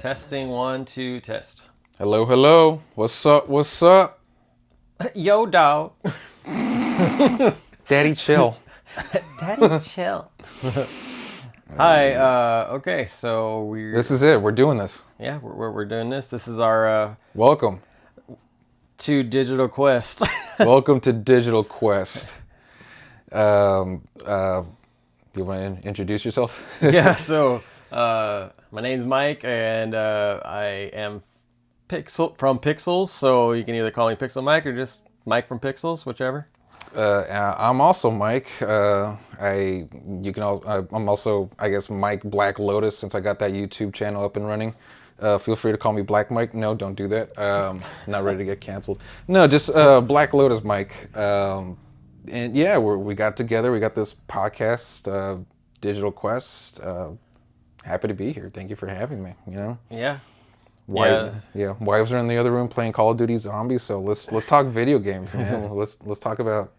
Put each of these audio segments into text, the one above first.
Testing 1, 2, test. Hello, hello. What's up? What's up? Yo, dog. Daddy, chill. Daddy, chill. Hi. Okay, so This is it. We're doing this. we're doing this. This is our Welcome. to Digital Quest. Welcome to Digital Quest. Do you want to introduce yourself? Yeah. So my name's Mike, and I am from Pixels. So you can either call me Pixel Mike or just Mike from Pixels, whichever. I'm also Mike. I'm also, I guess, Mike Black Lotus, since I got that YouTube channel up and running. Feel free to call me Black Mike. No, don't do that. Not ready to get canceled. No, just Black Lotus Mike. And yeah, we got together. We got this podcast, Digital Quest. Happy to be here. Thank you for having me. You know. Yeah. Wives are in the other room playing Call of Duty Zombies. So let's talk video games, man. let's talk about.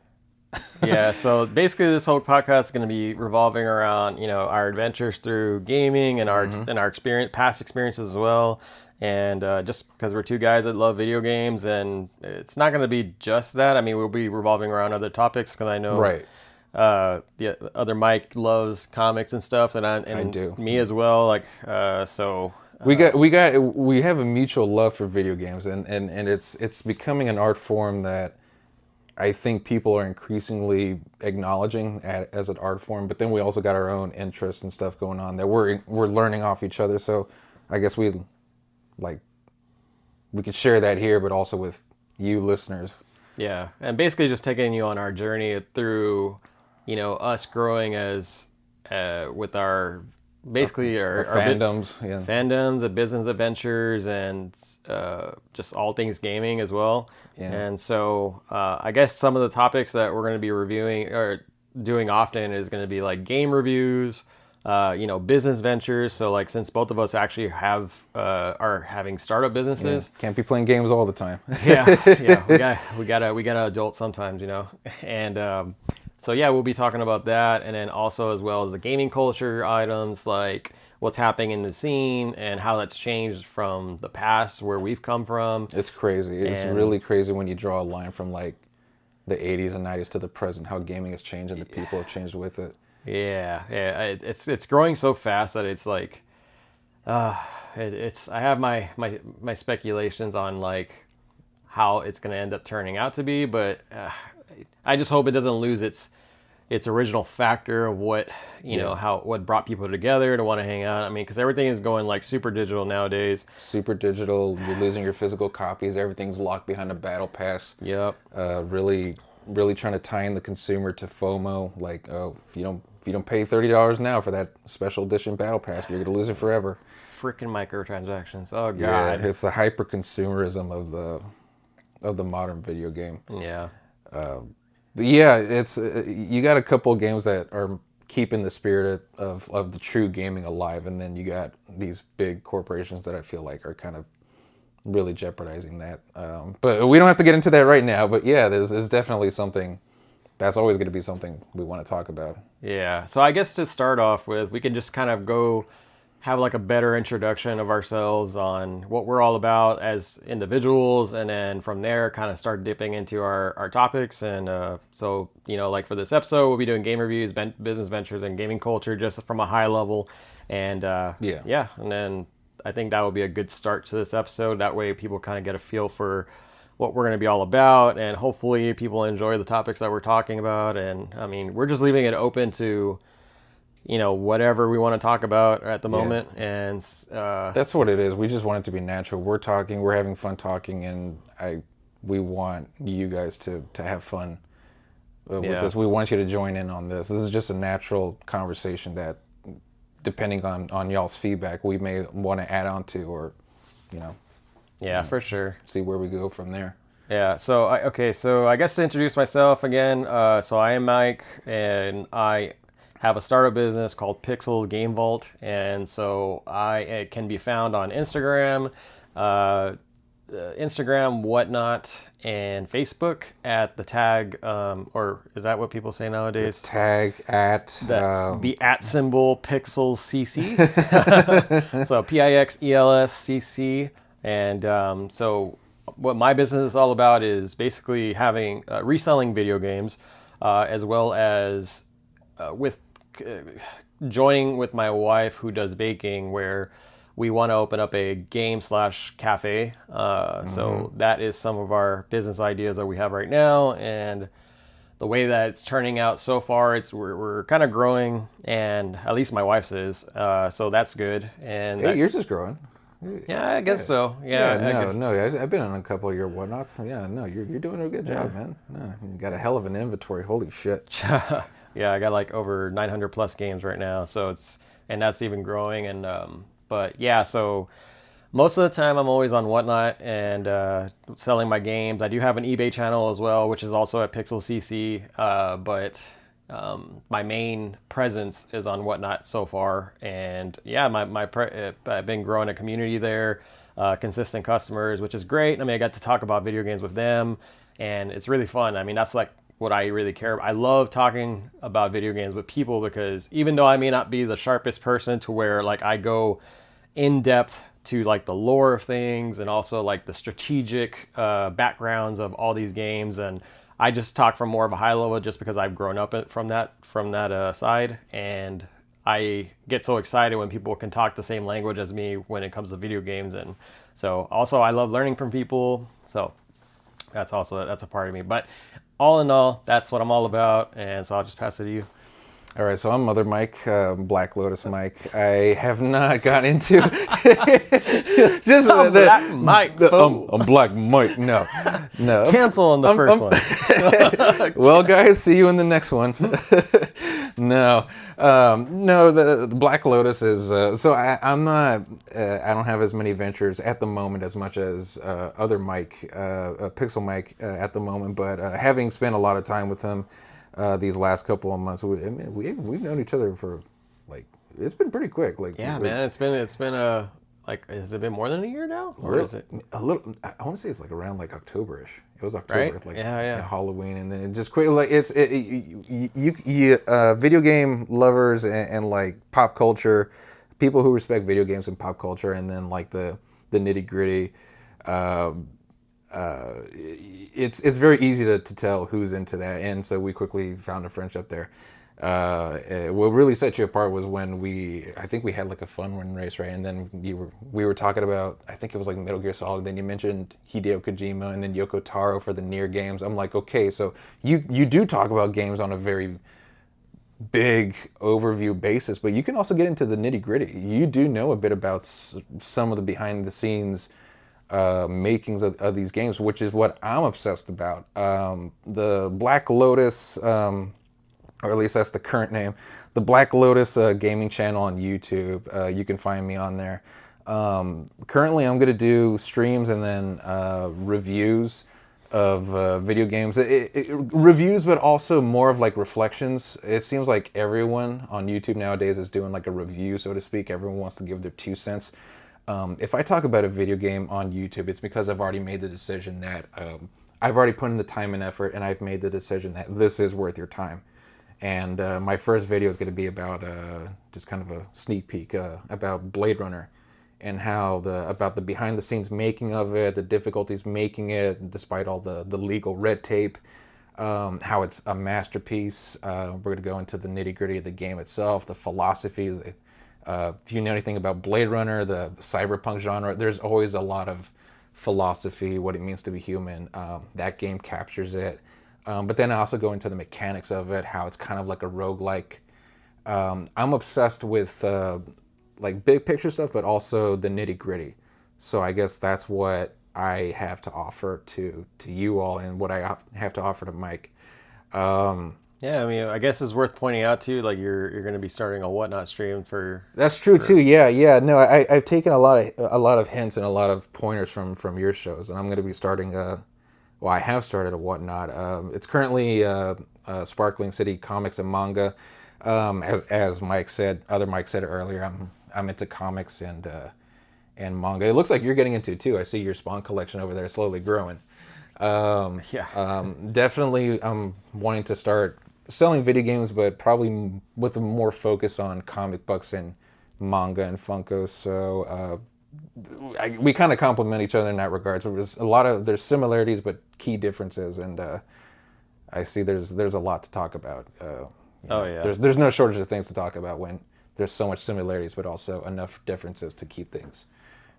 Yeah, so basically this whole podcast is going to be revolving around, our adventures through gaming and our past experiences as well. And just because we're two guys that love video games, and it's not going to be just that. I mean, we'll be revolving around other topics because I know the other Mike loves comics and stuff, and I do. Me as well. We have a mutual love for video games, and it's becoming an art form that I think people are increasingly acknowledging as an art form. But then we also got our own interests and stuff going on that we're learning off each other. So I guess we could share that here, but also with you listeners. Yeah, and basically just taking you on our journey through, us growing as with our basically our fandoms, fandoms, and business adventures, and just all things gaming as well. Yeah. And so I guess some of the topics that we're going to be reviewing or doing often is going to be like game reviews, business ventures. So like, since both of us actually are having startup businesses, can't be playing games all the time. we gotta adult sometimes, and. So yeah, we'll be talking about that, and then also as well as the gaming culture items, like what's happening in the scene and how that's changed from the past where we've come from. It's crazy. It's really crazy when you draw a line from like the 80s and 90s to the present, how gaming has changed and the people have changed with it. Yeah. It's growing so fast that it's like, I have my speculations on like how it's going to end up turning out to be, but I just hope it doesn't lose its original factor of what what brought people together to want to hang out. I mean, because everything is going like super digital nowadays. Super digital. You're losing your physical copies. Everything's locked behind a battle pass. Yep. Really trying to tie in the consumer to FOMO. Like, if you don't pay $30 now for that special edition battle pass, you're gonna lose it forever. Freaking microtransactions. Oh god. Yeah, it's the hyper consumerism of the modern video game. Yeah. It's you got a couple of games that are keeping the spirit of the true gaming alive, and then you got these big corporations that I feel like are kind of really jeopardizing that. But we don't have to get into that right now. But yeah, there's definitely something that's always going to be something we want to talk about. Yeah. So I guess to start off with, we can just kind of go have like a better introduction of ourselves on what we're all about as individuals, and then from there kind of start dipping into our topics. And so like for this episode, we'll be doing game reviews, business ventures, and gaming culture just from a high level. And and then I think that will be a good start to this episode. That way people kind of get a feel for what we're going to be all about, and hopefully people enjoy the topics that we're talking about. And I mean, we're just leaving it open to whatever we want to talk about at the moment. And that's what it is. We just want it to be natural. We're talking, we're having fun talking, and we want you guys to have fun with this. We want you to join in on this. This is just a natural conversation that, depending on y'all's feedback, we may want to add on to, or for sure, see where we go from there. Yeah, so I guess to introduce myself again, so I am Mike, and I have a startup business called Pixel Game Vault, and so it can be found on Instagram, Instagram, Whatnot, and Facebook at the tag, or is that what people say It's nowadays? tagged at The at symbol Pixels CC. So PIXELS CC. And so what my business is all about is basically having reselling video games, as well as with joining with my wife who does baking, where we want to open up a game slash cafe. So that is some of our business ideas that we have right now, and the way that it's turning out so far, we're kind of growing, and at least my wife's is. So that's good. And hey, yours is growing. yeah, I guess so. Yeah, Yeah, I no, guess. no. I've been on a couple of your whatnots. Yeah, no, you're doing a good job, man. No, you got a hell of an inventory. Holy shit. Yeah, I got like over 900 plus games right now, so and that's even growing. And but yeah, so most of the time I'm always on Whatnot and selling my games. I do have an eBay channel as well, which is also at Pixel CC, but my main presence is on Whatnot so far. And yeah, I've been growing a community there, consistent customers, which is great. I mean, I got to talk about video games with them, and it's really fun. I mean, that's like what I really care about. I love talking about video games with people, because even though I may not be the sharpest person to where like I go in depth to like the lore of things and also like the strategic backgrounds of all these games, and I just talk from more of a high level just because I've grown up from that side. And I get so excited when people can talk the same language as me when it comes to video games. And so also I love learning from people, so that's a part of me. But all in all, that's what I'm all about, and so I'll just pass it to you. All right, so I'm Mother Mike, Black Lotus Mike. I have not got into just I'm Black Mike, I'm Black Mike. No, no. Cancel on the first one. Well, guys, see you in the next one. No, no. The Black Lotus is so I'm not. I don't have as many ventures at the moment as much as other Mike, Pixel Mike at the moment. But having spent a lot of time with him these last couple of months, we've known each other for like it's been pretty quick. Like Yeah, man, it's been a like has it been more than a year now, or is it a little? I want to say it's like around like October-ish. It was October, right? it's like Yeah. Halloween, and then it just quick like you video game lovers and like pop culture, people who respect video games and pop culture, and then like the nitty gritty. It's very easy to tell who's into that, and so we quickly found a friendship there. What really set you apart was when I think we had like a fun run race, right? And then we were talking about, I think it was like Metal Gear Solid. Then you mentioned Hideo Kojima and then Yoko Taro for the Nier games. I'm like, okay, so you do talk about games on a very big overview basis, but you can also get into the nitty gritty. You do know a bit about some of the behind the scenes makings of these games, which is what I'm obsessed about. The Black Lotus, or at least that's the current name, the Black Lotus gaming channel on YouTube. You can find me on there. Currently, I'm going to do streams and then reviews of video games. Reviews, but also more of like reflections. It seems like everyone on YouTube nowadays is doing like a review, so to speak. Everyone wants to give their 2 cents. If I talk about a video game on YouTube, it's because I've already made the decision that I've already put in the time and effort, and I've made the decision that this is worth your time. And my first video is going to be about just kind of a sneak peek about Blade Runner and how about the behind the scenes making of it, the difficulties making it, despite all the legal red tape, how it's a masterpiece. We're going to go into the nitty gritty of the game itself, the philosophies. If you know anything about Blade Runner, the cyberpunk genre, there's always a lot of philosophy, what it means to be human. That game captures it. But then I also go into the mechanics of it, how it's kind of like a roguelike. I'm obsessed with like big picture stuff, but also the nitty gritty. So I guess that's what I have to offer to you all, and what I have to offer to Mike. Yeah, I mean, I guess it's worth pointing out too. Like you're going to be starting a Whatnot stream for. That's true too. Yeah. No, I've taken a lot of hints and a lot of pointers from your shows, and I'm going to be starting. Well, I have started a Whatnot. It's currently Sparkling City Comics and Manga. As Mike said, other Mike said earlier, I'm into comics, and and manga. It looks like you're getting into it too. I see your Spawn collection over there slowly growing. Definitely, I'm wanting to start selling video games, but probably with a more focus on comic books and manga and Funko. So we kind of complement each other in that regard. So there's similarities, but key differences, and I see there's a lot to talk about. There's no shortage of things to talk about when there's so much similarities, but also enough differences to keep things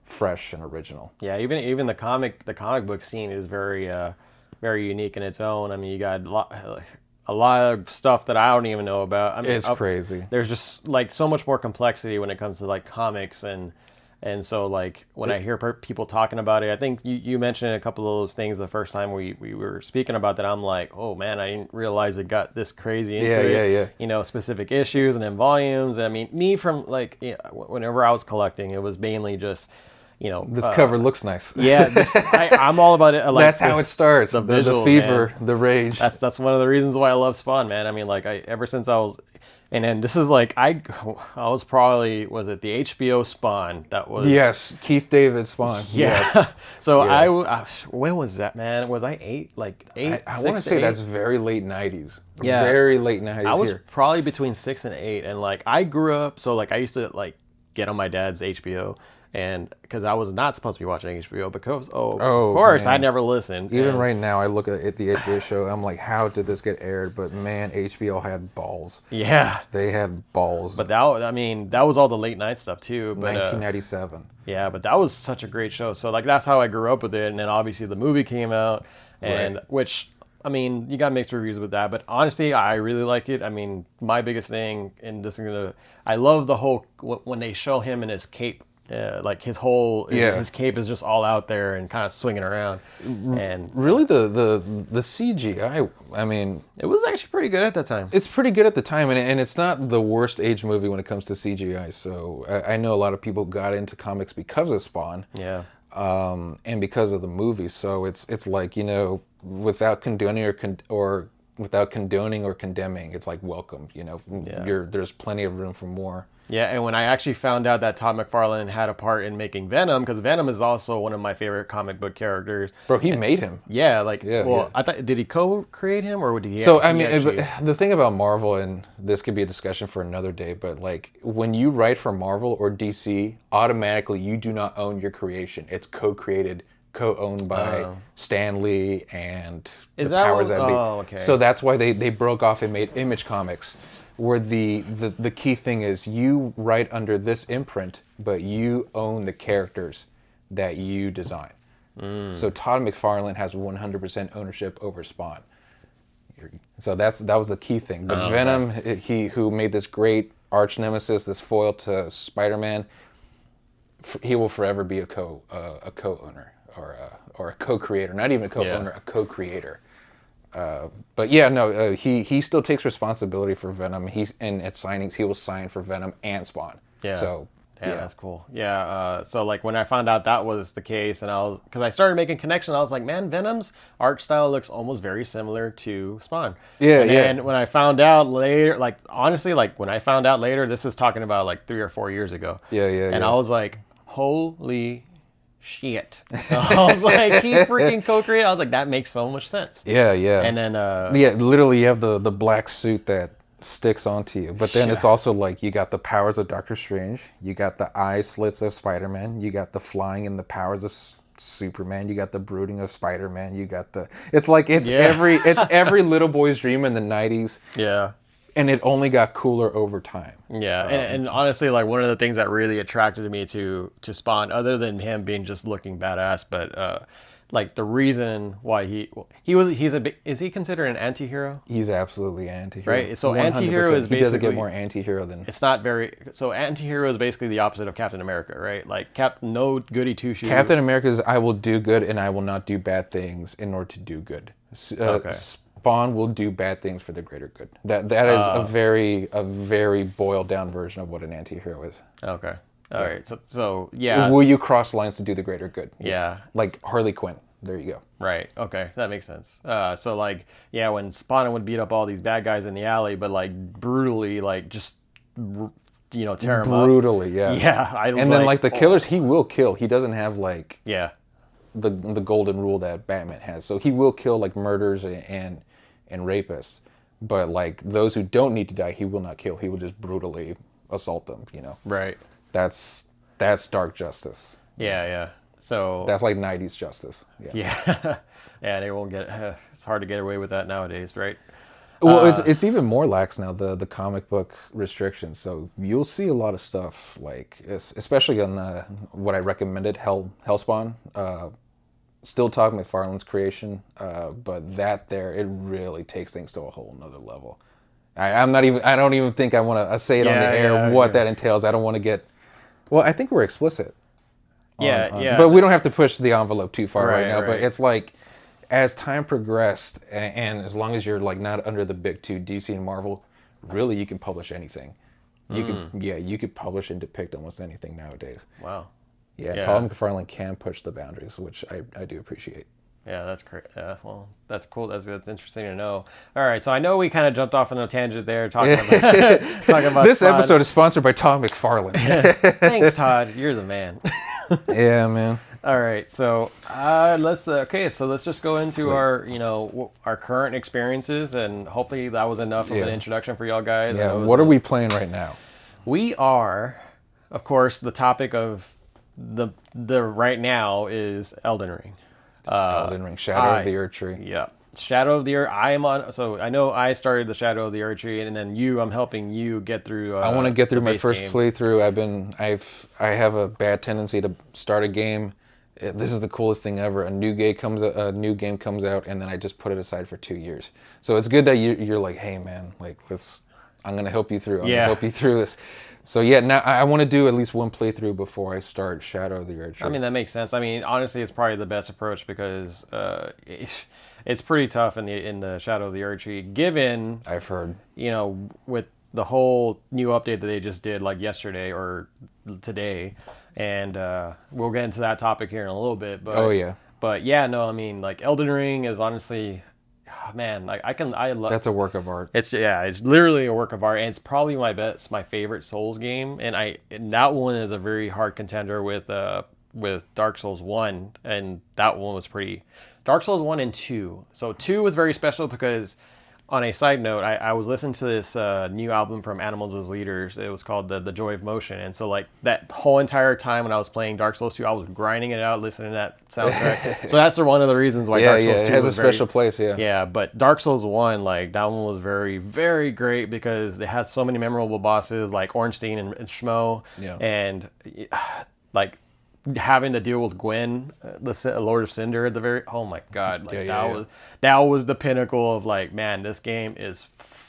fresh and original. Yeah, even the comic book scene is very very unique in its own. I mean, you got a lot of stuff that I don't even know about. I mean, It's crazy. There's just like so much more complexity when it comes to like comics, and so like when I hear people talking about it, I think you mentioned a couple of those things the first time we were speaking about that. I'm like, oh man, I didn't realize it got this crazy into it. Yeah. You know, specific issues and then volumes. I mean, me from like whenever I was collecting, it was mainly just, you know, This cover looks nice. Yeah, I'm all about it. Like, that's how it starts. The visual, fever, man. the rage. That's one of the reasons why I love Spawn, man. I mean, like ever since I was, and then this is like I was probably, was it the HBO Spawn that was? Yes, Keith David Spawn. Yeah. Yes. So I when was that, man? Was I eight? Like eight? I want to say that's very late '90s. Yeah, very late '90s. I was probably between 6 and 8, and like I grew up, so like I used to like get on my dad's HBO. And because I was not supposed to be watching HBO, because of course man. I never listened. Even right now, I look at the HBO show. I'm like, how did this get aired? But man, HBO had balls. Yeah, they had balls. But that was all the late night stuff too. But, 1997. Yeah, but that was such a great show. So like that's how I grew up with it. And then obviously the movie came out, and which, I mean, you got mixed reviews with that, but honestly, I really like it. I mean, my biggest thing, and this is I love the whole when they show him in his cape. Like his cape is just all out there and kind of swinging around, and really the CGI. I mean, it was actually pretty good at that time. It's pretty good at the time, and it's not the worst age movie when it comes to CGI. So I know a lot of people got into comics because of Spawn, and because of the movie. So it's like, you know, without condoning or without condoning or condemning, it's like welcome. You know, there's plenty of room for more. Yeah, and when I actually found out that Todd McFarlane had a part in making Venom, because Venom is also one of my favorite comic book characters. Bro, he made him. Yeah, like, I thought, did he co-create him, or did he? So, I mean, the thing about Marvel, and this could be a discussion for another day, but like, when you write for Marvel or DC, automatically you do not own your creation. It's co-created, co-owned by Stan Lee and the powers that be. Oh, okay. So that's why they broke off and made Image Comics, where the key thing is you write under this imprint, but you own the characters that you design. So Todd McFarlane has 100% ownership over Spawn. So that was the key thing. But Venom, he who made this great arch nemesis, this foil to Spider-Man, he will forever be a co-owner or a co-creator. Not even a co-owner, a co-creator. But yeah, no, he still takes responsibility for Venom. And at signings, he will sign for Venom and Spawn. Yeah. So yeah, that's cool. Yeah. So like when I found out that was the case, and because I started making connections, I was like, man, Venom's art style looks almost very similar to Spawn. Yeah, and when I found out later, like honestly, like when I found out later, this is talking about like 3 or 4 years ago. And I was like, holy shit. I was like, he freaking co-created. I was like, that makes so much sense. Yeah. And then literally you have the black suit that sticks onto you. But then it's also like you got the powers of Doctor Strange, you got the eye slits of Spider-Man, you got the flying and the powers of Superman, you got the brooding of Spider-Man, you got every little boy's dream in the 90s. Yeah. And it only got cooler over time. Yeah, and honestly, like one of the things that really attracted me to Spawn, other than him being just looking badass, but like the reason why is he considered an anti-hero? He's absolutely an anti-hero. Right. So anti-hero is basically, he doesn't get more anti-hero than it's not very. So anti-hero is basically the opposite of Captain America, right? Like no goody two shoes. Captain America is I will do good and I will not do bad things in order to do good. Spawn will do bad things for the greater good. That is a very boiled down version of what an anti-hero is. Okay. All right. So yeah. Will you cross lines to do the greater good? Yeah. Like Harley Quinn. There you go. Right. Okay. That makes sense. So like, when Spawn would beat up all these bad guys in the alley, but like brutally, like just tear him up. Brutally, yeah. Yeah, I was And then like the killers, he will kill. He doesn't have like yeah, the golden rule that Batman has. So he will kill like murderers and rapists. But like those who don't need to die, he will not kill. He will just brutally assault them, right. That's dark justice. Yeah. So That's like 90s justice. Yeah. yeah, yeah, they won't get. It's hard to get away with that nowadays, right? Well, it's even more lax now, the comic book restrictions. So you'll see a lot of stuff like, especially on what I recommended, Hellspawn. Still Todd McFarlane's creation, but it really takes things to a whole nother level. I don't even think I want to say it on the air what that entails. I don't want to get. Well, I think we're explicit. Yeah. But we don't have to push the envelope too far right now. Right. But it's like, as time progressed, and as long as you're like not under the big two, DC and Marvel, really you can publish anything. You could publish and depict almost anything nowadays. Wow. Yeah. Todd McFarlane can push the boundaries, which I do appreciate. Yeah, that's great. Well, that's cool. That's interesting to know. All right, so I know we kind of jumped off on a tangent there, talking about This Todd. episode is sponsored by Todd McFarlane. Thanks, Todd. You're the man. Yeah, man. All right, so let's just go into our current experiences, and hopefully that was enough of an introduction for y'all guys. Yeah. What are we playing right now? We are, of course, the topic of the right now is Elden Ring. Elden Ring, Shadow of the Earth Tree. Yeah, Shadow of the Earth. I am on. So I know I started the Shadow of the Earth Tree, and then I'm helping you get through. I want to get through my first game. playthrough. I have a bad tendency to start a game. This is the coolest thing ever. A new game comes out, and then I just put it aside for 2 years. So it's good that you're like, hey man, like I'm gonna help you through. I'm gonna help you through this. So yeah, now I want to do at least one playthrough before I start Shadow of the Earth Tree. I mean, that makes sense. I mean, honestly, it's probably the best approach because it's pretty tough in the Shadow of the Earth Tree, given I've heard, with the whole new update that they just did like yesterday or today, and we'll get into that topic here in a little bit. But I mean, like Elden Ring is honestly. Man, like I love. That's a work of art. It's literally a work of art, and it's probably my favorite Souls game. And that one is a very hard contender with Dark Souls 1, and that one was pretty. Dark Souls 1 and 2. So 2 was very special because, on a side note, I was listening to this new album from Animals as Leaders. It was called the Joy of Motion, and so like that whole entire time when I was playing Dark Souls 2, I was grinding it out, listening to that soundtrack. So that's one of the reasons why Dark Souls 2 it has a special place. Yeah, but Dark Souls 1, like that one was very, very great because they had so many memorable bosses like Ornstein and Schmo, and like having to deal with Gwen, the Lord of Cinder at the very. Oh my God! Like that was the pinnacle of like, man, this game is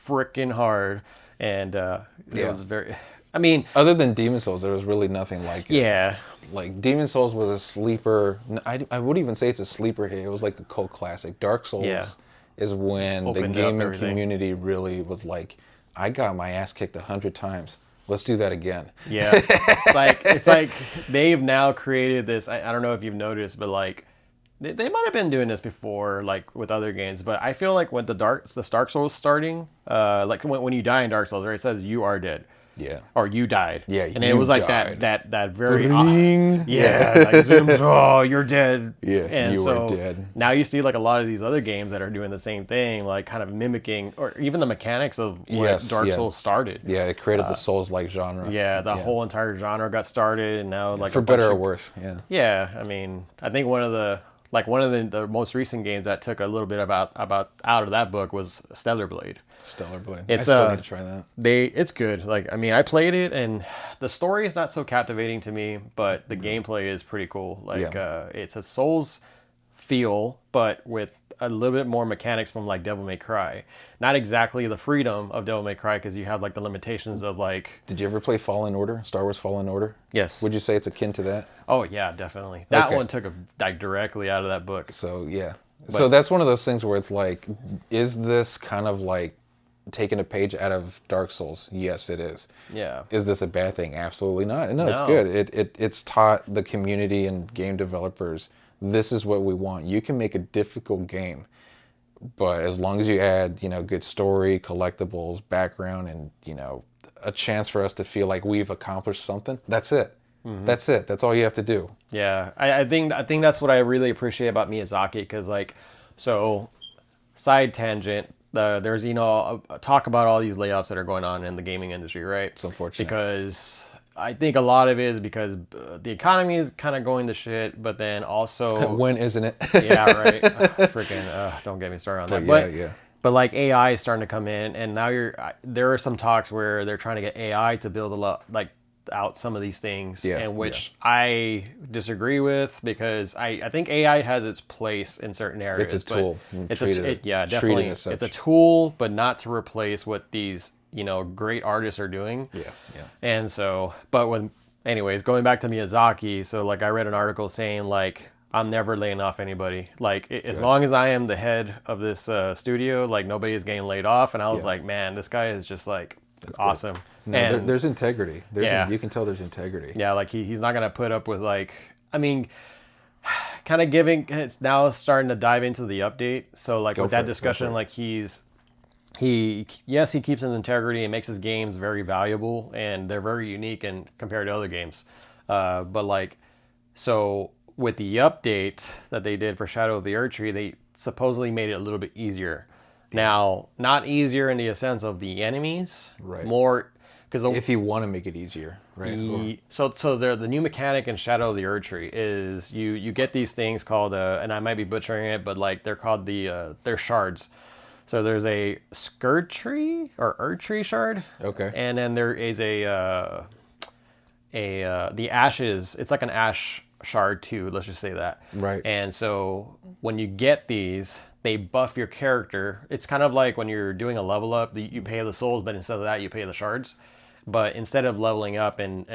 freaking hard, and it was very. I mean, other than Demon Souls, there was really nothing like it. Yeah. Like Demon Souls was a sleeper. I wouldn't even say it's a sleeper hit. It was like a cult classic. Dark Souls is when the gaming community really was like, I got my ass kicked 100 times. Let's do that again. Yeah. It's like they've now created this. I don't know if you've noticed, but like they might have been doing this before, like with other games. But I feel like when the Dark Souls starting, like when you die in Dark Souls, right, it says you are dead. Yeah. Or you died. Yeah. And it was like died. that very Ring. like zooms, oh, you're dead. Yeah. And you so are dead. now you see like a lot of these other games that are doing the same thing, like kind of mimicking or even the mechanics of when Dark Souls started. Yeah, it created the Souls-like genre. Yeah, the whole entire genre got started, and now like for better or worse. Yeah. Yeah, I mean, I think one of the most recent games that took a little bit about out of that book was Stellar Blade. Stellar Blade. I still need to try that. It's good. Like, I mean, I played it, and the story is not so captivating to me, but the gameplay is pretty cool. Like, it's a Souls feel, but with a little bit more mechanics from like Devil May Cry. Not exactly the freedom of Devil May Cry because you have like the limitations of like. Did you ever play Fallen Order? Star Wars Fallen Order? Yes. Would you say it's akin to that? Oh yeah, definitely. That one took directly out of that book. So yeah. So that's one of those things where it's like, is this kind of like taking a page out of Dark Souls? Yes, it is. Yeah. Is this a bad thing? Absolutely not. No, it's good. It's taught the community and game developers, this is what we want. You can make a difficult game, but as long as you add, good story, collectibles, background, and a chance for us to feel like we've accomplished something, that's it. That's it. That's all you have to do. Yeah, I think that's what I really appreciate about Miyazaki, because like, so side tangent. There's talk about all these layoffs that are going on in the gaming industry, right? It's unfortunate. Because I think a lot of it is because the economy is kind of going to shit, but then also When isn't it? yeah, right. Freaking don't get me started on that. But like AI is starting to come in, and now there are some talks where they're trying to get AI to build a lot like out some of these things, and which I disagree with, because I think AI has its place in certain areas. It's a tool. Definitely. It's a tool, but not to replace what these great artists are doing. Yeah. And so, anyways, going back to Miyazaki, so like I read an article saying like, I'm never laying off anybody. Like as long as I am the head of this studio, like nobody is getting laid off. And I was like, man, this guy is just like awesome. No, and there's integrity. You can tell there's integrity. Yeah, like he's not gonna put up with like, I mean, kind of it's now starting to dive into the update. So like with that discussion, like he keeps his integrity and makes his games very valuable, and they're very unique and compared to other games. But like, so with the update that they did for Shadow of the Erdtree, they supposedly made it a little bit easier. Now, not easier in the sense of the enemies, right? More because if you want to make it easier, right? So the new mechanic in Shadow of the Erdtree is you get these things called and I might be butchering it, but like they're called they're shards. So there's a Erdtree shard. Okay. And then there is the ashes. It's like an ash shard too. Let's just say that. Right. And so when you get these, they buff your character. It's kind of like when you're doing a level up, you pay the souls, but instead of that, you pay the shards. But instead of leveling up and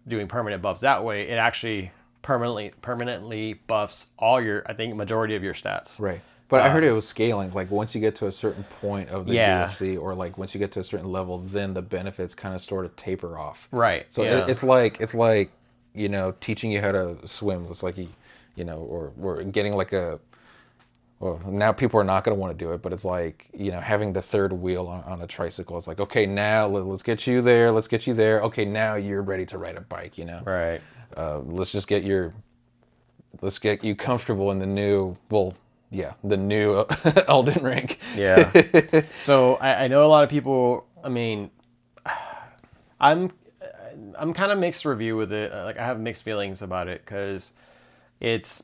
doing permanent buffs that way, it actually permanently buffs I think majority of your stats. Right. But I heard it was scaling. Like once you get to a certain point of the DLC, or like once you get to a certain level, then the benefits kind of sort of taper off. Right. So it's like teaching you how to swim. It's like or we're getting like a. Well, now people are not going to want to do it, but it's like having the third wheel on a tricycle. It's like, okay, now let's get you there. Let's get you there. Okay, now you're ready to ride a bike. Right. Let's get you comfortable in the new. Well. Yeah, the new Elden Ring. Yeah. So I know a lot of people. I mean, I'm kind of mixed review with it. Like I have mixed feelings about it, because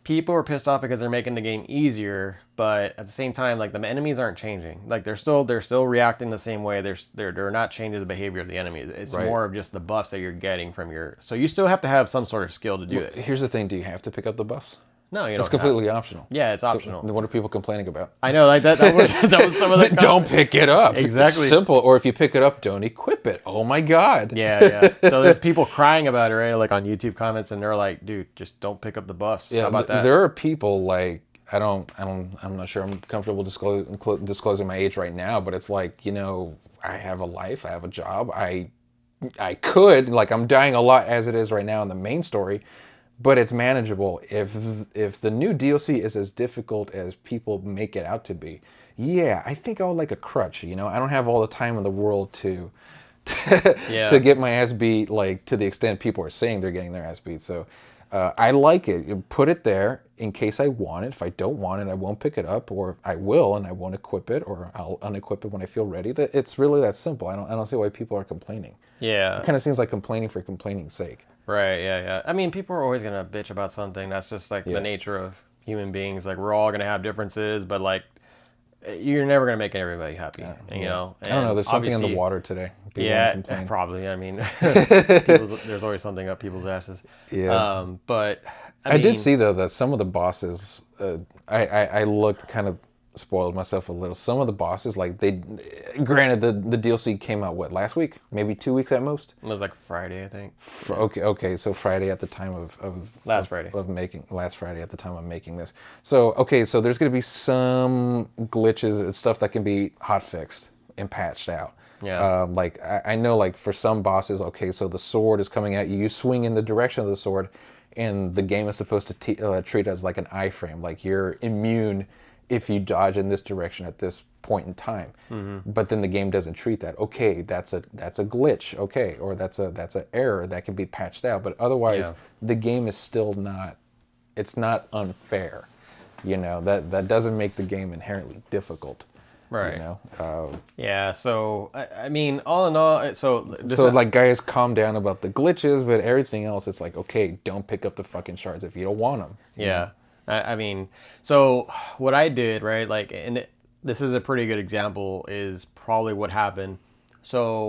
people are pissed off because they're making the game easier, but at the same time, like the enemies aren't changing. Like they're still reacting the same way. They're not changing the behavior of the enemies. It's more of just the buffs that you're getting from So you still have to have some sort of skill to do it. Here's the thing: do you have to pick up the buffs? No, you don't. It's completely optional. Yeah, it's optional. What are people complaining about? I know, like that was some of the Don't pick it up. Exactly. It's simple. Or if you pick it up, don't equip it. Oh my God. Yeah. So there's people crying about it, right? Like on YouTube comments, and they're like, "Dude, just don't pick up the buffs." Yeah, how about that? There are people like I'm not sure I'm comfortable disclosing my age right now, but it's like I have a life, I have a job, I could I'm dying a lot as it is right now in the main story. But it's manageable. If the new DLC is as difficult as people make it out to be, yeah, I think I would like a crutch. I don't have all the time in the world to get my ass beat, like to the extent people are saying they're getting their ass beat. So I like it. You put it there in case I want it. If I don't want it, I won't pick it up, or I will and I won't equip it, or I'll unequip it when I feel ready. It's really that simple. I don't see why people are complaining. Yeah. It kind of seems like complaining for complaining's sake. Right, yeah. I mean, people are always going to bitch about something. That's just like the nature of human beings. Like, we're all going to have differences, but like, you're never going to make everybody happy, you know? And I don't know, there's something in the water today. People probably. I mean, there's always something up people's asses. Yeah. But I did see, though, that some of the bosses, I looked kind of spoiled myself a little. Some of the bosses, like granted the DLC came out last week, maybe 2 weeks at most. It was like Friday, I think. Okay, so Friday at the time of last Friday at the time of making this. So so there's gonna be some glitches and stuff that can be hot fixed and patched out. Yeah. I know, like for some bosses, so the sword is coming at you. You swing in the direction of the sword, and the game is supposed to treat it as like an iframe, like you're immune if you dodge in this direction at this point in time. But then the game doesn't treat that. Okay, that's a glitch. Okay, or that's an error that can be patched out. But otherwise, the game is still not. It's not unfair. You know, that doesn't make the game inherently difficult. Right. You know. Yeah. So I mean, all in all, so like guys, calm down about the glitches, but everything else, it's like, okay, don't pick up the fucking shards if you don't want them. Yeah. I mean, so what I did, right? Like, and this is a pretty good example. Is probably what happened. So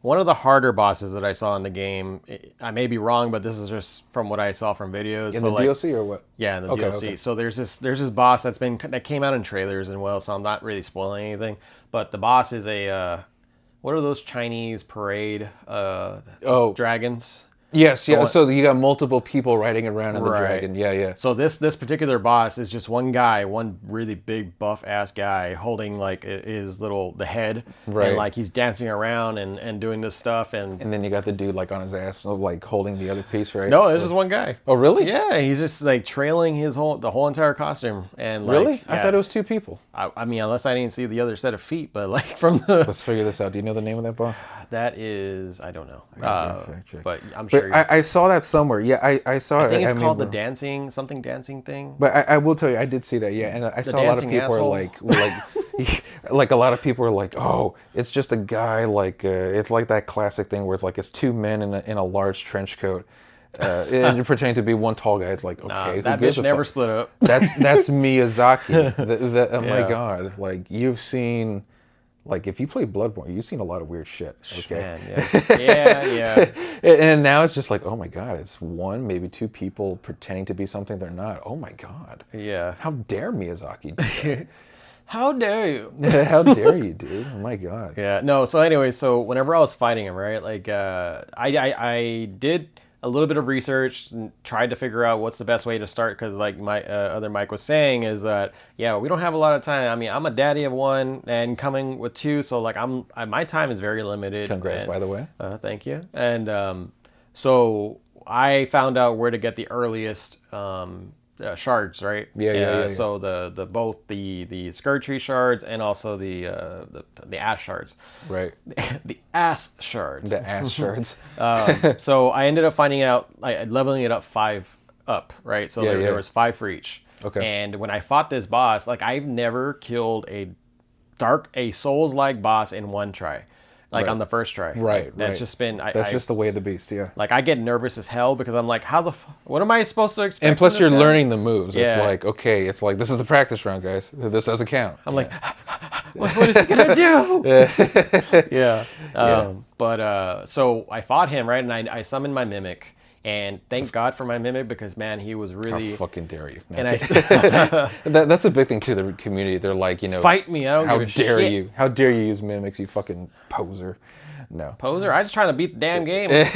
one of the harder bosses that I saw in the game, I may be wrong, but this is just from what I saw from videos. In so the DLC or what? Yeah, in the DLC. Okay. So there's this boss that came out in trailers and well, so I'm not really spoiling anything. But the boss is what are those Chinese parade dragons? Yes, yeah. So you got multiple people riding around in the dragon. Yeah, yeah. So this particular boss is just one guy, one really big buff ass guy holding like the head, and like he's dancing around and doing this stuff, and then you got the dude like on his ass, like holding the other piece, right? No, it's just one guy. Oh, really? Yeah, he's just like trailing the whole entire costume, and like, really, I thought it was two people. I mean, unless I didn't see the other set of feet, but like from the. Let's figure this out. Do you know the name of that boss? That is, I don't know, but I'm sure. I saw that somewhere. Yeah, I saw it. I think it's called the dancing thing. But I will tell you, I did see that. Yeah, and I saw a lot of people are like, like a lot of people are like, oh, it's just a guy. Like it's like that classic thing where it's like it's two men in a large trench coat. And you're pretending to be one tall guy. It's like, okay, that bitch never split up. That's Miyazaki. Oh my god! Like you've seen. Like, if you play Bloodborne, you've seen a lot of weird shit, okay? Man, yeah. And now it's just like, oh my god, it's one, maybe two people pretending to be something they're not. Oh my god. Yeah. How dare Miyazaki do that? How dare you? How dare you, dude? Oh my god. Yeah, no, so anyway, so whenever I was fighting him, right, like, I did a little bit of research and tried to figure out what's the best way to start, because like my other Mike was saying is that, yeah, we don't have a lot of time. I mean, I'm a daddy of one and coming with two, so like my time is very limited. Congrats, by the way. Thank you. And so I found out where to get the earliest shards, right? Yeah. So both the Scourge Tree shards and also the ash shards. Right. The ass shards. The ass shards. So I ended up finding out, like, leveling it up 5 up, right? So there was 5 for each. Okay. And when I fought this boss, like, I've never killed a Souls-like boss in one try. Like on the first try. Right. That's just been. That's just the way of the beast. Yeah. Like I get nervous as hell because I'm like, what am I supposed to expect? And plus, you're learning the moves. Yeah. It's like, okay, it's like this is the practice round, guys. This doesn't count. I'm like, what is he gonna do? Yeah. But so I fought him, right, and I summoned my mimic. And thank God for my mimic, because man, he was really. How fucking dare you? No, and that's a big thing too. The community, they're like, you know, fight me. I don't give a shit. How dare you? How dare you use mimics? You fucking poser. No. Poser? I'm just trying to beat the damn game. It's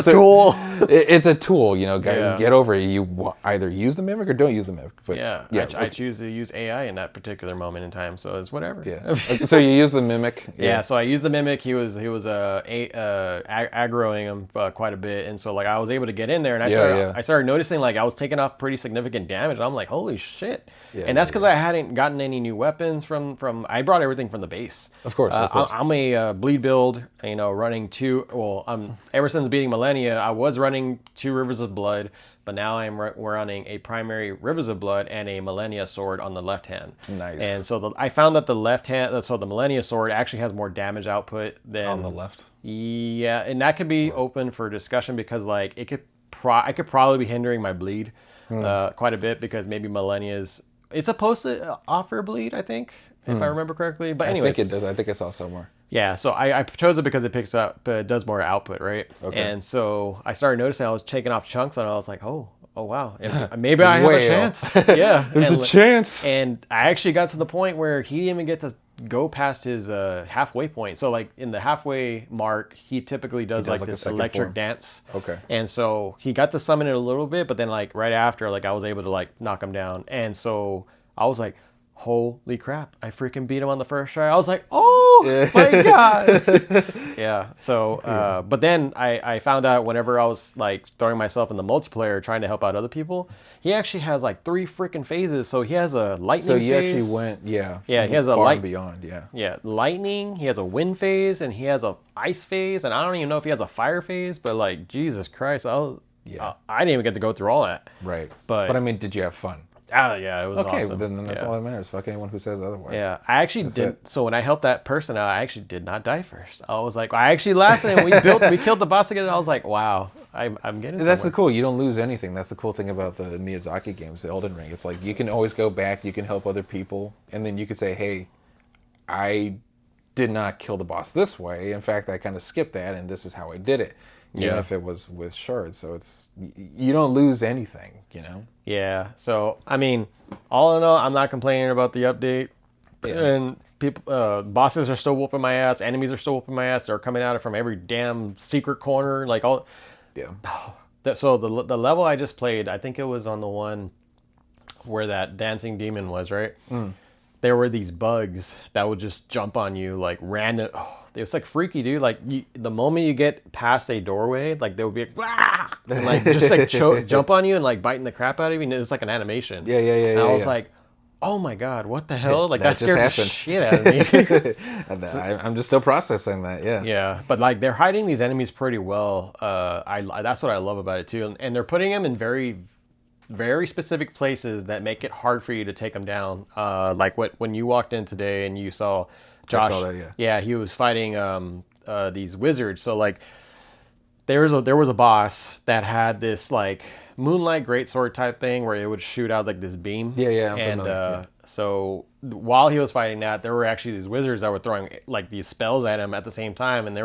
a tool. It's a tool, you know, guys. Get over it. You either use the mimic or don't use the mimic. But I choose to use AI in that particular moment in time, so it's whatever. Yeah. So you use the mimic. Yeah. So I used the mimic. He was aggroing him quite a bit, and so like I was able to get in there, and I started noticing like I was taking off pretty significant damage. And I'm like, holy shit! And that's because I hadn't gotten any new weapons from. I brought everything from the base. Of course. I'm a bleed build, you know, running 2. Well, ever since beating Millennia, I was running 2 Rivers of Blood, but now we're running a primary Rivers of Blood and a Millennia sword on the left hand. Nice. And so I found that the left hand, so the Millennia sword actually has more damage output than on the left. Yeah, and that could be open for discussion because like I could probably be hindering my bleed quite a bit, because maybe Millennia's it's supposed to offer bleed, I think, if I remember correctly. But anyways, I think it does. I think I saw somewhere. Yeah, so I chose it because it picks up, does more output, right? Okay. And so I started noticing I was taking off chunks, and I was like, oh wow, maybe I have a chance. Yeah, there's a chance. And I actually got to the point where he didn't even get to go past his halfway point. So like in the halfway mark, he typically does like this electric dance. Okay. And so he got to summon it a little bit, but then like right after, like I was able to like knock him down, and so I was like, holy crap, I freaking beat him on the first try. I was like, oh, no, my God. Yeah. So, but then I found out whenever I was like throwing myself in the multiplayer trying to help out other people, he actually has like 3 freaking phases. So he has a So lightning you actually phase. went, Yeah, he has a far and beyond, yeah. yeah, lightning. He has a wind phase, and he has a ice phase, and I don't even know if he has a fire phase. But like, Jesus Christ, Yeah. I didn't even get to go through all that. Right. But I mean, did you have fun? yeah, it was Okay, awesome. then that's Yeah. all that matters. Fuck anyone who says otherwise. Yeah, I actually That's didn't. it. So when I helped that person out, I actually did not die first. I was like, I actually lasted, and we killed the boss again. And I was like, wow, I'm getting That's the somewhere. cool. You don't lose anything. That's the cool thing about the Miyazaki games, the Elden Ring. It's like you can always go back. You can help other people, and then you could say, "Hey, I did not kill the boss this way. In fact, I kind of skipped that, and this is how I did it." Even Yeah. if it was with shards, so you don't lose anything. You know. Yeah. So I mean, all in all, I'm not complaining about the update. Yeah. And people, bosses are still whooping my ass. Enemies are still whooping my ass. They're coming at it from every damn secret corner. Like all. Yeah. So the level I just played, I think it was on the one where that dancing demon was, right? There were these bugs that would just jump on you like random. Oh, it was like freaky, dude. Like the moment you get past a doorway, like they would be like, "Wah!" and like just like jump on you and like biting the crap out of you. And it was like an animation. Yeah. And I was yeah. like, oh my God, what the hell? Like that That just scared the happened. shit out of me. I'm just still processing that. Yeah. Yeah, but like they're hiding these enemies pretty well. That's what I love about it too, and they're putting them in very specific places that make it hard for you to take them down. Like when you walked in today and you saw Josh. saw that, yeah. Yeah, he was fighting these wizards. So like there was a boss that had this like moonlight greatsword type thing where it would shoot out like this beam. Yeah, I'm and familiar, yeah. so while he was fighting that, there were actually these wizards that were throwing like these spells at him at the same time, and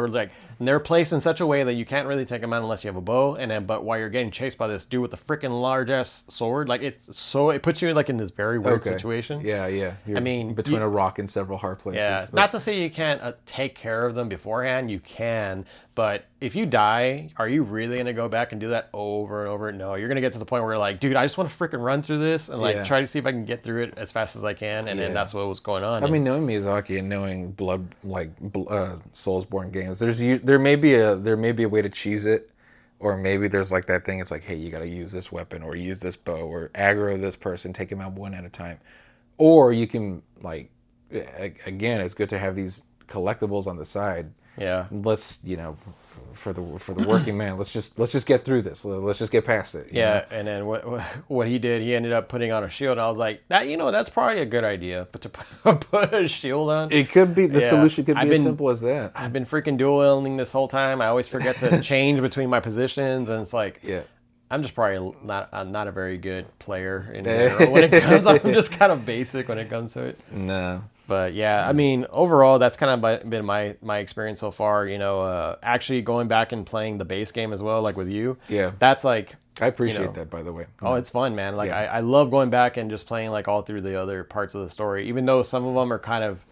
they're placed in such a way that you can't really take them out unless you have a bow. And then, but while you're getting chased by this dude with a freaking large ass sword, like it puts you like in this very weird situation. Yeah. You're I mean, between a rock and several hard places. Yeah, but- not to say you can't take care of them beforehand. You can, but if you die, are you really gonna go back and do that over and over? No, you're gonna get to the point where you're like, dude, I just want to freaking run through this and like Yeah. try to see if I can get through it as fast as I can. And then that's what was going on. I mean, knowing Miyazaki and knowing Soulsborne games, there may be a way to cheese it, or maybe there's like that thing. It's like, hey, you got to use this weapon or use this bow or aggro this person, take him out one at a time, or you can like, again, it's good to have these collectibles on the side. yeah. Let's for the working man, let's just get through this. Let's just get past it. you Yeah, know? and then what he did, he ended up putting on a shield. And I was like, that's probably a good idea, but to put a shield on. It could be the Yeah. solution could be I've as been- simple as that. I've been freaking dual wielding this whole time. I always forget to change between my positions, and it's like, Yeah. I'm just probably not a very good player in general. When it comes, I'm just kind of basic when it comes to it. No. But yeah, I mean, overall, that's kind of been my experience so far. Actually going back and playing the base game as well, like with you. Yeah. That's like, I appreciate that, by the way. oh, it's fun, man. Like Yeah. I love going back and just playing like all through the other parts of the story, even though some of them are kind of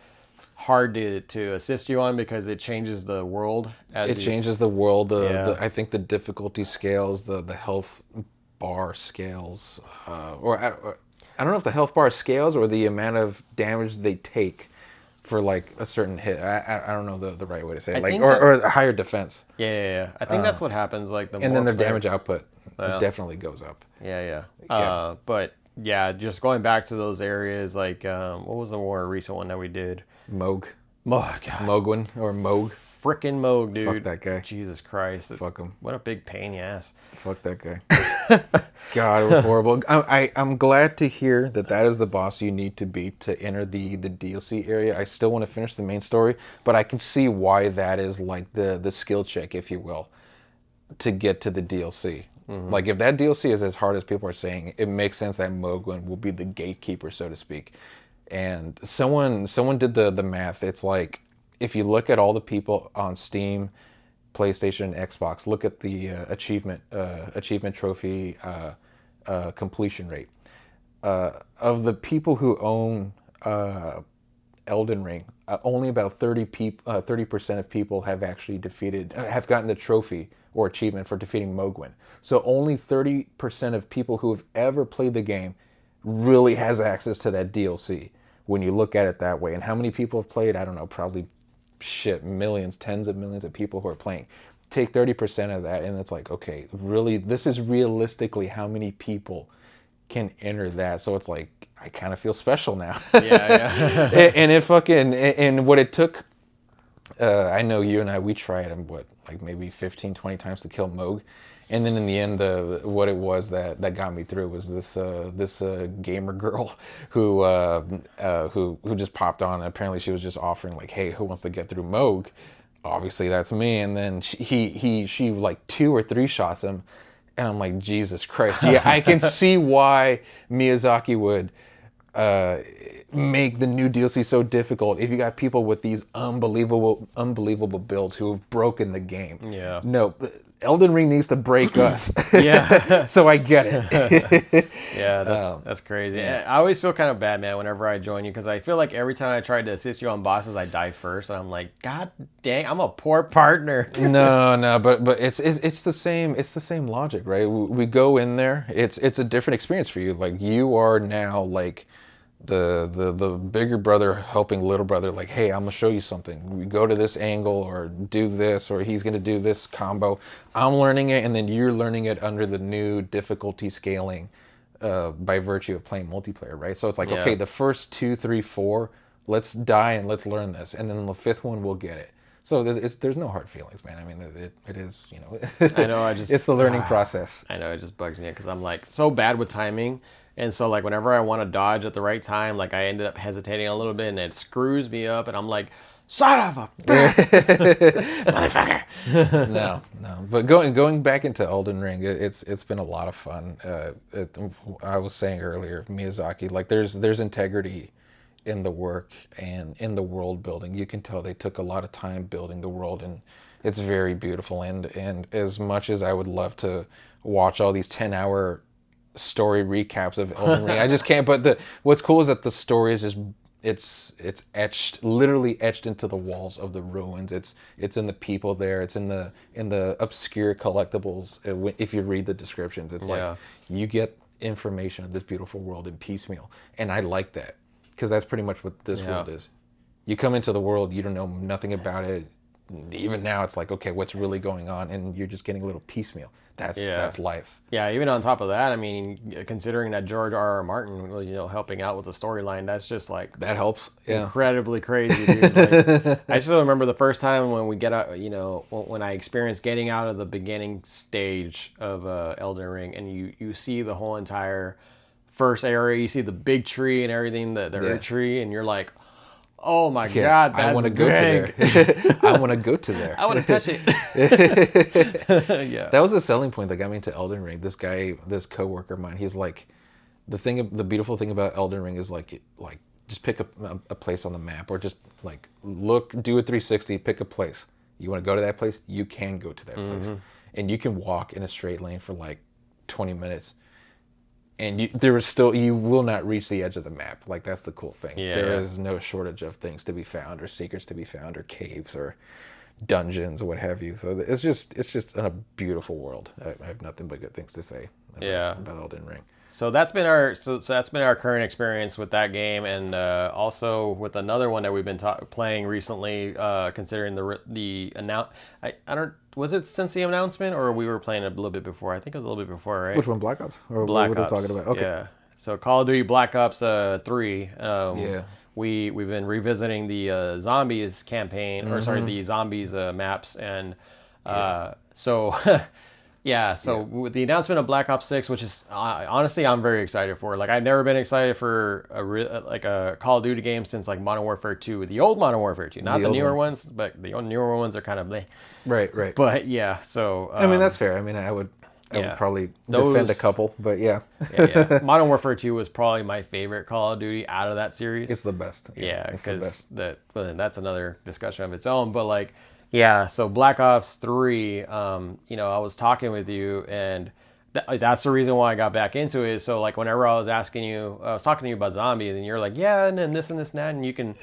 hard to assist you on because it changes the world. It changes the world. Yeah. I think the difficulty scales, the health bar scales, or I don't know if the health bar scales or the amount of damage they take for like a certain hit. I don't know the right way to say it. I Like think or a higher defense. Yeah. I think that's what happens. Like the And more then their player- damage output definitely goes up. Yeah. Yeah. But yeah, just going back to those areas, like what was the more recent one that we did? Moog. Oh God, Mogwin or Moog. frickin' Moog, dude. Fuck that guy. Jesus Christ. Fuck him. What a big pain in the ass. Fuck that guy. God, it was horrible. I'm glad to hear that is the boss you need to beat to enter the DLC area. I still want to finish the main story, but I can see why that is like the skill check, if you will, to get to the DLC. Like if that DLC is as hard as people are saying, it makes sense that Mogwin will be the gatekeeper, so to speak. And someone did the math. It's like if you look at all the people on Steam, PlayStation, and Xbox, look at the achievement trophy completion rate. Of the people who own Elden Ring, only about 30% of people have actually have gotten the trophy or achievement for defeating Mogwin. So only 30% of people who have ever played the game really has access to that DLC when you look at it that way. And how many people have played? I don't know, probably shit, millions, tens of millions of people who are playing. Take 30% of that, and it's like, okay, really, this is realistically how many people can enter that. So it's like, I kind of feel special now. Yeah, yeah. And it fucking, and what it took, I know you and I, we tried them, what, like maybe 15, 20 times to kill Moog. And then in the end, what it was that got me through was this gamer girl who just popped on. And apparently, she was just offering like, "Hey, who wants to get through Moog?" Obviously, that's me. And then she like 2 or 3 shots him, and I'm like, Jesus Christ! Yeah, I can see why Miyazaki would make the new DLC so difficult if you got people with these unbelievable builds who have broken the game. Yeah. No, Elden Ring needs to break us. Yeah. So I get it. Yeah, that's crazy. Yeah. I always feel kind of bad, man, whenever I join you, because I feel like every time I try to assist you on bosses, I die first, and I'm like, God dang, I'm a poor partner. No, but it's the same logic, right? We go in there. It's a different experience for you. Like, you are now like the bigger brother helping little brother, like, hey, I'm gonna show you something. We go to this angle or do this, or he's gonna do this combo. I'm learning it, and then you're learning it under the new difficulty scaling by virtue of playing multiplayer, right? So it's like, okay, the first 2, 3, 4, let's die and let's learn this, and then the 5th one we'll get it. So there's no hard feelings, man. I mean, it is, you know. I know. It's the learning process. I know, it just bugs me because I'm like so bad with timing, and so like whenever I want to dodge at the right time, like I ended up hesitating a little bit, and it screws me up, and I'm like, son of a motherfucker. No. But going back into Elden Ring, it's been a lot of fun. I was saying earlier, Miyazaki, like there's integrity in the work and in the world building. You can tell they took a lot of time building the world, and it's very beautiful. And as much as I would love to watch all these 10-hour story recaps of Elden Ring, I just can't. But what's cool is that the story is just it's etched, literally etched into the walls of the ruins. It's in the people there. It's in the obscure collectibles. If you read the descriptions, it's like you get information of this beautiful world in piecemeal, and I like that. Because that's pretty much what this world is. You come into the world, you don't know nothing about it. Even now, it's like, okay, what's really going on? And you're just getting a little piecemeal. That's life. Yeah, even on top of that, I mean, considering that George R. Martin was, helping out with the storyline, that's just like that helps. Incredibly crazy, dude. Like, I still remember the first time when we get out, when I experienced getting out of the beginning stage of Elden Ring, and you see the whole entire first area, you see the big tree and everything, the Earth tree, and you're like, oh my God, that's I want to go big. to there. I want to go to there. I want to touch it. Yeah. That was the selling point that got me into Elden Ring. This guy, this coworker of mine, he's like, the beautiful thing about Elden Ring is like just pick a place on the map, or just like do a 360, pick a place. You want to go to that place? You can go to that place. And you can walk in a straight lane for like 20 minutes. And you will not reach the edge of the map. Like, that's the cool thing. There is no shortage of things to be found, or secrets to be found, or caves, or dungeons, or what have you. So it's just a beautiful world. I have nothing but good things to say about Elden Ring. So that's been our current experience with that game, and also with another one that we've been playing recently. Considering was it since the announcement, or we were playing a little bit before? I think it was a little bit before, right? Which one, Black Ops? Or Black what are Ops. we talking about? Okay. Yeah. So Call of Duty Black Ops 3. We've been revisiting the zombies campaign, or sorry, the zombies maps, and so. With the announcement of Black Ops 6, which is honestly I'm very excited for. Like, I've never been excited for a Call of Duty game since like Modern Warfare 2, the old Modern Warfare 2, not the newer ones, but the newer ones are kind of bleh. Right. But yeah, so I mean, that's fair. I mean, I would probably defend a couple, but yeah. Modern Warfare 2 was probably my favorite Call of Duty out of that series. It's the best. Yeah, because that's another discussion of its own. But like, yeah, so Black Ops 3, I was talking with you, and that's the reason why I got back into it. So like, whenever I was talking to you about zombies, and you're like, yeah, and then this and this and that, and you can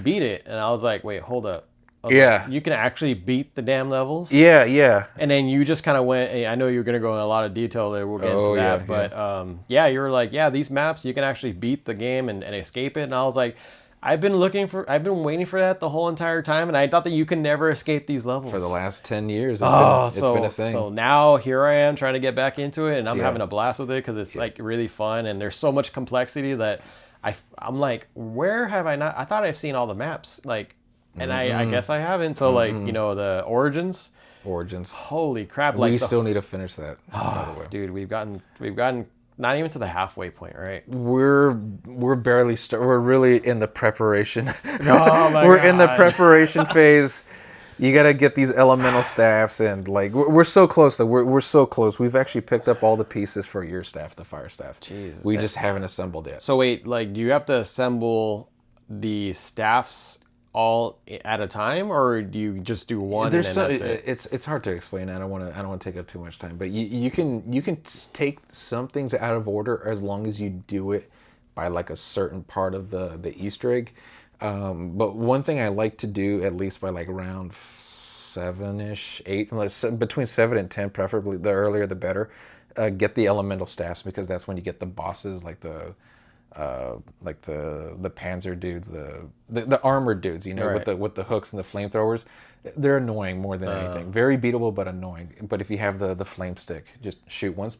beat it. And I was like, wait, hold up. Like, you can actually beat the damn levels? Yeah. And then you just kind of went, I know you're going to go in a lot of detail there, we'll get into that, but you were like, yeah, these maps, you can actually beat the game and escape it. And I was like, I've been waiting for that the whole entire time, and I thought that you can never escape these levels. For the last 10 years, it's been a thing. So now here I am trying to get back into it, and I'm Yeah. having a blast with it because it's like really fun, and there's so much complexity that I'm like, where have I not? I thought I've seen all the maps, like, and I guess I haven't. So like, the Origins. Origins. Holy crap! We still need to finish that. By the way, Dude, we've gotten not even to the halfway point, right? we're barely we're really in the preparation. Oh my We're in the God. preparation phase. You got to get these elemental staffs, and like we're so close. Though we're so close. We've actually picked up all the pieces for your staff, the fire staff. Jesus. We just haven't assembled yet. So wait, like, do you have to assemble the staffs all at a time, or do you just do one and then that's it? It's hard to explain. I don't want to take up too much time. But you can take some things out of order as long as you do it by like a certain part of the Easter egg. But one thing I like to do, at least by like round 7-ish, 8, between 7 and 10, preferably the earlier the better. Get the elemental staffs, because that's when you get the bosses, like the Panzer dudes, the armored dudes, Right. with the hooks and the flamethrowers. They're annoying more than anything. Very beatable, but annoying. But if you have the flame stick, just shoot once,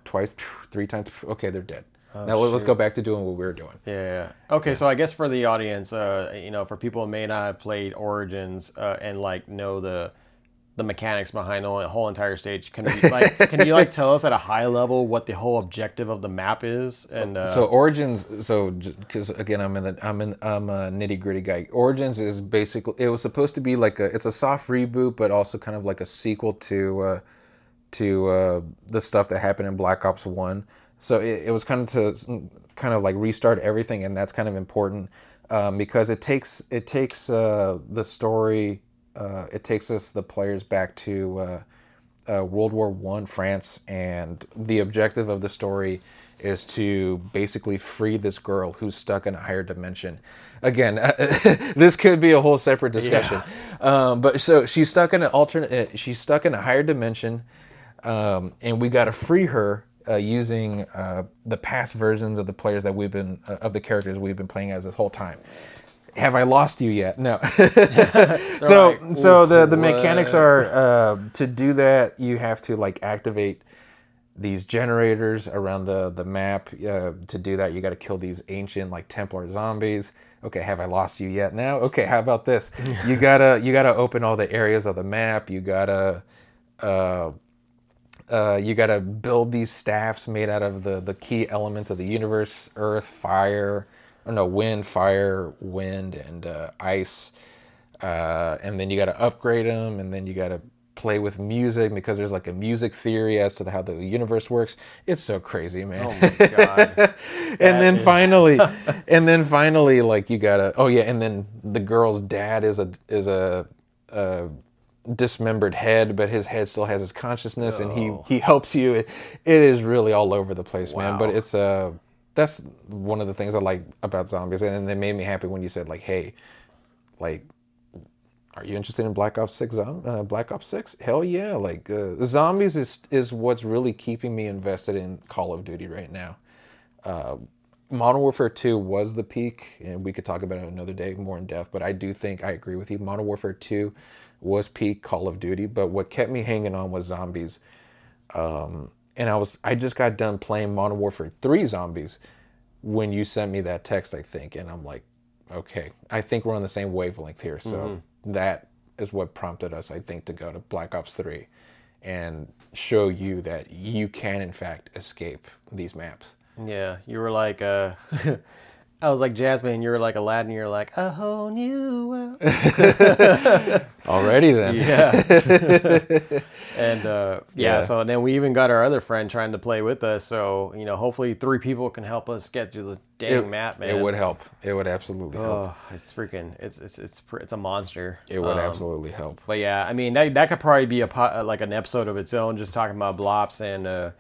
twice, 3 times. Okay, they're dead. Now let's go back to doing what we were doing. Yeah. Okay, so I guess for the audience, for people who may not have played Origins and like know the mechanics behind the whole entire stage, can you tell us at a high level what the whole objective of the map is? And So Origins, because again, I'm a nitty gritty guy. Origins is basically, it was supposed to be like it's a soft reboot, but also kind of like a sequel to the stuff that happened in Black Ops 1. So it was kind of like restart everything, and that's kind of important because it takes the story. It takes us, the players, back to World War I, France, and the objective of the story is to basically free this girl who's stuck in a higher dimension. Again, this could be a whole separate discussion. Yeah. But so she's stuck in she's stuck in a higher dimension, and we got to free her using the past versions of the players that of the characters we've been playing as this whole time. Have I lost you yet? No. So the mechanics are to do that, you have to like activate these generators around the map. To do that, you got to kill these ancient like Templar zombies. Okay, have I lost you yet? Now, okay, how about this? You gotta open all the areas of the map. You gotta build these staffs made out of the key elements of the universe: earth, fire. Wind, fire, wind, and ice. And then you got to upgrade them, and then you got to play with music, because there's like a music theory as to how the universe works. It's so crazy, man. Oh my God. and then finally, like you gotta. Oh yeah, and then the girl's dad is a dismembered head, but his head still has his consciousness, and he helps you. It is really all over the place, man. But it's that's one of the things I like about zombies, and it made me happy when you said like, hey, like, are you interested in Black Ops 6? Black Ops 6? Hell yeah! Like, zombies is what's really keeping me invested in Call of Duty right now. Modern Warfare 2 was the peak, and we could talk about it another day more in depth, but I do think I agree with you. Modern Warfare 2 was peak Call of Duty, but what kept me hanging on was zombies. And I just got done playing Modern Warfare 3 Zombies when you sent me that text, I think, and I'm like, okay, I think we're on the same wavelength here. So that is what prompted us, I think, to go to Black Ops 3 and show you that you can, in fact, escape these maps. Yeah, you were like, I was like Jasmine, you were like Aladdin, you're like, a whole new world. Already then. Yeah. And so then we even got our other friend trying to play with us. So, hopefully 3 people can help us get through the dang map, man. It would help. It would absolutely help. Oh, it's freaking, it's a monster. It would absolutely help. But yeah, I mean, that could probably be like an episode of its own, just talking about blops and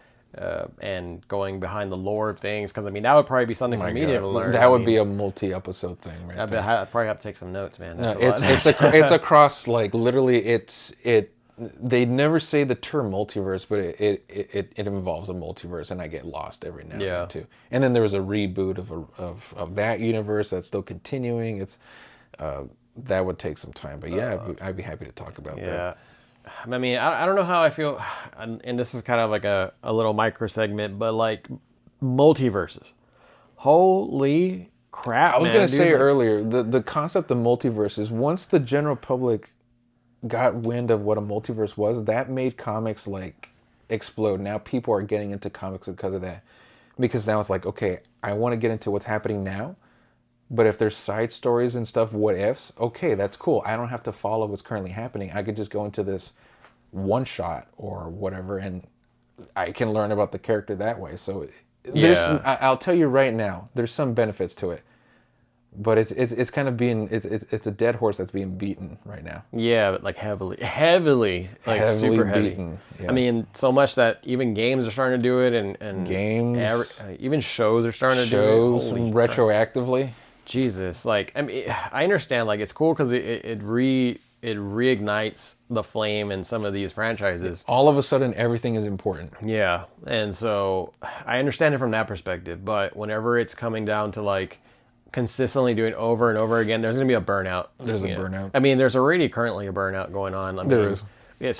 going behind the lore of things, because I mean that would probably be something for me to learn. That would be a multi-episode thing, right? I'd probably have to take some notes, man. It's across, like, literally, it they never say the term multiverse, but it involves a multiverse, and I get lost every now and Yeah. then too. And then there was a reboot of that universe that's still continuing. It's that would take some time, but yeah, I'd be happy to talk about that. Yeah. I mean, I don't know how I feel, and this is kind of like a little micro segment, but like multiverses. Holy crap, I was man, gonna dude! say Like, earlier, the concept of multiverse is once the general public got wind of what a multiverse was, that made comics like explode. Now people are getting into comics because of that. Because now it's like, okay, I want to get into what's happening now, but if there's side stories and stuff, what ifs, okay, that's cool. I don't have to follow what's currently happening. I could just go into this one shot or whatever, and I can learn about the character that way. So there's some, yeah, I'll tell you right now, there's some benefits to it, but it's kind of being it's a dead horse that's being beaten right now. yeah, but like heavily, like Heavily super heavy. beaten. I Yeah. mean, so much that even games are starting to do it, and Games, even shows are starting to do it. shows, Holy crap. retroactively. Jesus, like I mean, I understand, like it's cool because it reignites the flame in some of these franchises. All of a sudden, everything is important. Yeah, and so I understand it from that perspective, but whenever it's coming down to like consistently doing over and over again, there's gonna be a burnout. There's a Yeah. burnout. I mean, there's already currently a burnout going on. I There mean, is. yeah,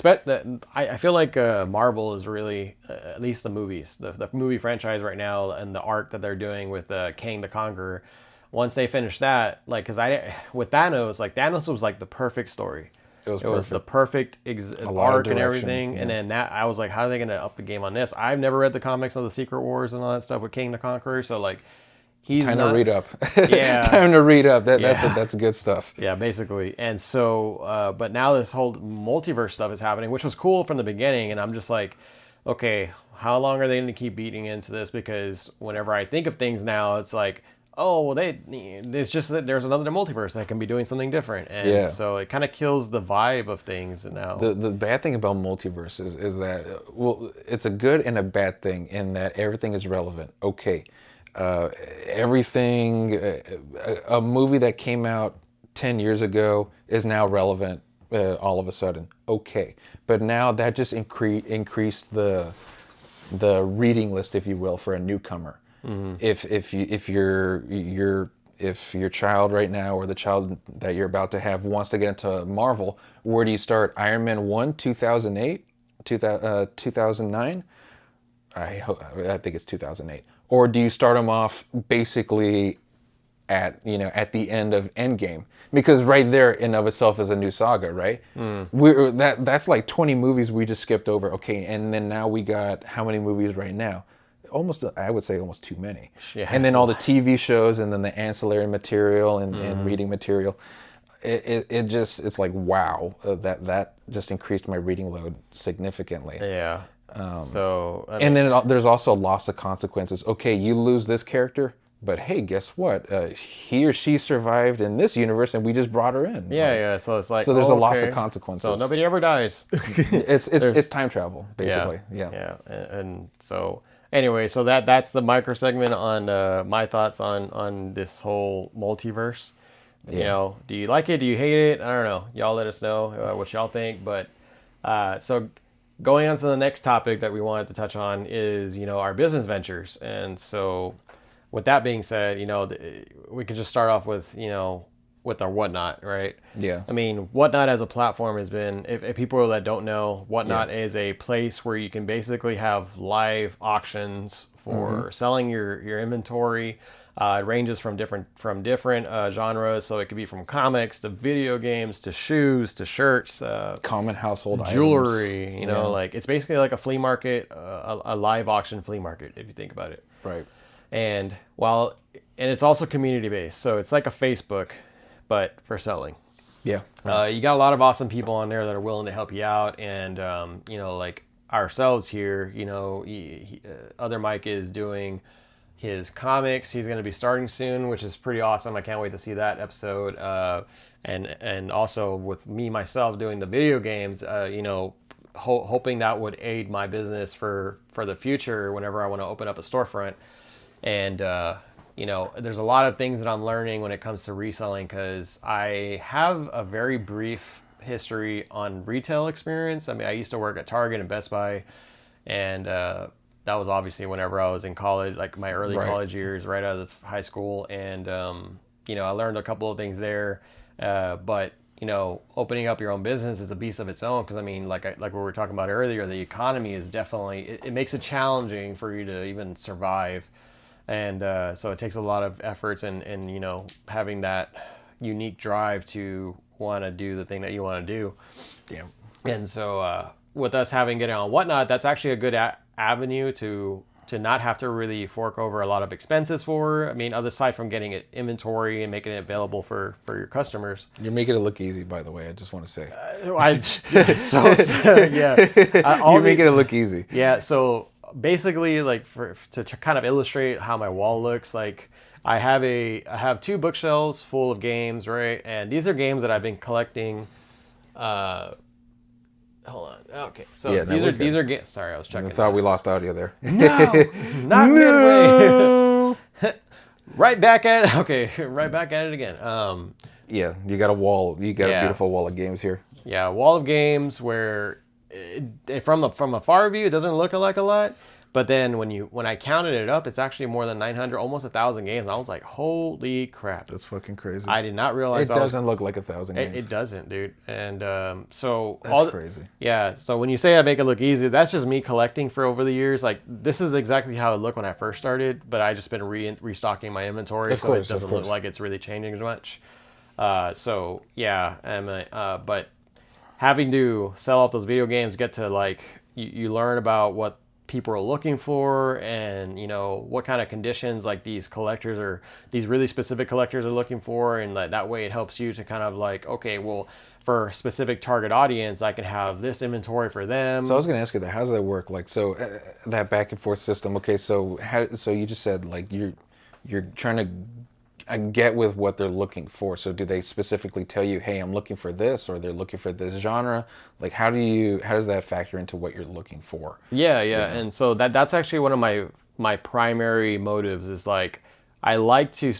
I feel like Marvel is really, at least the movies, the movie franchise right now, and the arc that they're doing with King the Conqueror. Once they finish that, like, because with Thanos, like Thanos was like the perfect story. It was It was the perfect. perfect A lot of arc and direction, everything, and yeah. then that I was like, how are they gonna up the game on this? I've never read the comics of the Secret Wars and all that stuff with King the Conqueror, so like, he's Time not, to read up. Yeah. Time to read up. Yeah. That's good stuff. Yeah, basically. And so, but now this whole multiverse stuff is happening, which was cool from the beginning. And I'm just like, okay, how long are they going to keep beating into this? Because whenever I think of things now, it's like, oh, well, it's just that there's another multiverse that can be doing something different. And Yeah. so it kind of kills the vibe of things now. The bad thing about multiverses is that, well, it's a good and a bad thing in that everything is relevant. Okay. Everything, a movie that came out 10 years ago is now relevant all of a sudden. Okay. But now that just increased the reading list, if you will, for a newcomer. If your child right now or the child that you're about to have wants to get into Marvel, where do you start? Iron Man 1, 2008, 2009? I think it's 2008. Or do you start them off basically at the end of Endgame? Because right there in of itself is a new saga, right? That's like 20 movies we just skipped over. Okay, and then now we got how many movies right now? Almost, I would say almost too many. Yeah, And then so- all the TV shows, and then the ancillary material and reading material. It's like wow, that just increased my reading load significantly. Yeah. So, I mean, And then there's also loss of consequences. Okay, you lose this character, but hey, guess what? He or she survived in this universe, and we just brought her in. yeah, yeah. So it's like, So there's a loss of okay. consequences. So nobody ever dies. It's time travel, basically. Yeah. Yeah. And so anyway, so that's the micro segment on my thoughts on this whole multiverse. You know, do you like it? Do you hate it? I don't know. Y'all let us know what y'all think. But so going on to the next topic that we wanted to touch on is, our business ventures. And so with that being said, we could just start off with, with our Whatnot, right? Yeah. I mean, Whatnot as a platform has been, if people that don't know, Whatnot is a place where you can basically have live auctions for selling your inventory. It ranges from different genres, so it could be from comics to video games to shoes to shirts, Common household jewelry. items. Like it's basically like a flea market, a live auction flea market if you think about it. Right. And it's also community based, so it's like a Facebook, but for selling. Yeah. You got a lot of awesome people on there that are willing to help you out, and like ourselves here, other Mike is doing his comics. He's going to be starting soon, which is pretty awesome. I can't wait to see that episode. And also with me myself doing the video games, hoping that would aid my business for the future whenever I want to open up a storefront. And there's a lot of things that I'm learning when it comes to reselling, because I have a very brief history on retail experience. I mean, I used to work at Target and Best Buy, and that was obviously whenever I was in college, like my early Right. college years, right out of high school, and I learned a couple of things there. But opening up your own business is a beast of its own because I mean, like we were talking about earlier, the economy is definitely it makes it challenging for you to even survive, and so it takes a lot of efforts and having that unique drive to want to do the thing that you want to do. Yeah. And so with us having it on Whatnot, that's actually a good avenue to not have to really fork over a lot of expenses for. I mean, other aside from getting it inventory and making it available for your customers. You're making it look easy, by the way. I just want to say. You're making it look easy. Yeah. So basically, like to kind of illustrate how my wall looks, like I have two bookshelves full of games, right? And these are games that I've been collecting. Hold on. Okay. So Yeah, no, these are games. Sorry, I was checking. I thought we lost audio there. No, not midway. Right back at it. Okay, right back at it again. Yeah, you got a wall. You got Yeah. a beautiful wall of games here. Yeah, wall of games where from a far view it doesn't look like a lot, but then when I counted it up, it's actually more than 900, almost 1,000 games. And I was like, holy crap! That's fucking crazy. I did not realize It doesn't look like 1,000 games. It doesn't, dude. And so That's crazy. Yeah. So when you say I make it look easy, that's just me collecting for over the years. Like this is exactly how it looked when I first started, but I just been restocking my inventory, Of so course, it doesn't of look course. like it's really changing as much. So yeah, but having to sell off those video games, get to like you learn about what people are looking for and what kind of conditions like these really specific collectors are looking for, and that way it helps you to kind of like, okay, well, for a specific target audience I can have this inventory for them. So I was going to ask you that. How does that work? Like, so that back and forth system. Okay, so so you just said like you're trying to get with what they're looking for. So do they specifically tell you, hey, I'm looking for this, or they're looking for this genre? Like, how does that factor into what you're looking for? Yeah. And so that's actually one of my primary motives is like I like to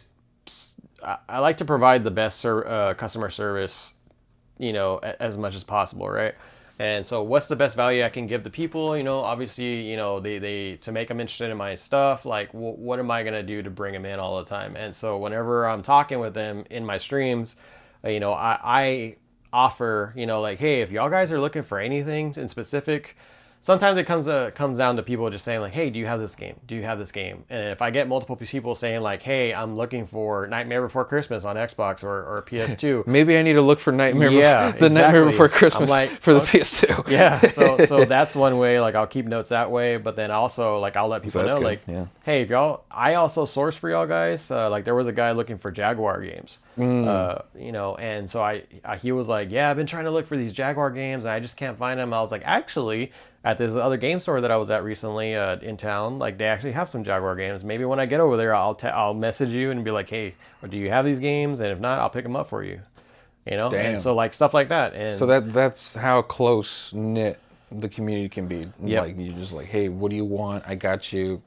provide the best customer service, as much as possible, right? And so what's the best value I can give the people? Obviously, they to make them interested in my stuff, like what am I going to do to bring them in all the time? And so whenever I'm talking with them in my streams, I offer, like, hey, if y'all guys are looking for anything in specific, sometimes it comes down to people just saying like, hey, do you have this game? Do you have this game? And if I get multiple people saying like, hey, I'm looking for Nightmare Before Christmas on Xbox or PS2. Maybe I need to look for Nightmare exactly. Before Christmas for the PS2. Yeah, so that's one way. Like I'll keep notes that way, but then also like I'll let people know, good. like, Yeah. hey, if y'all, I also source for y'all guys. Like there was a guy looking for Jaguar games, and so he was like, yeah, I've been trying to look for these Jaguar games, and I just can't find them. I was like, actually, at this other game store that I was at recently in town, like they actually have some Jaguar games. Maybe when I get over there, I'll message you and be like, hey, do you have these games? And if not, I'll pick them up for you. Damn. And so like stuff like that. And so that's how close knit the community can be. Yep. Like you just like, hey, what do you want? I got you,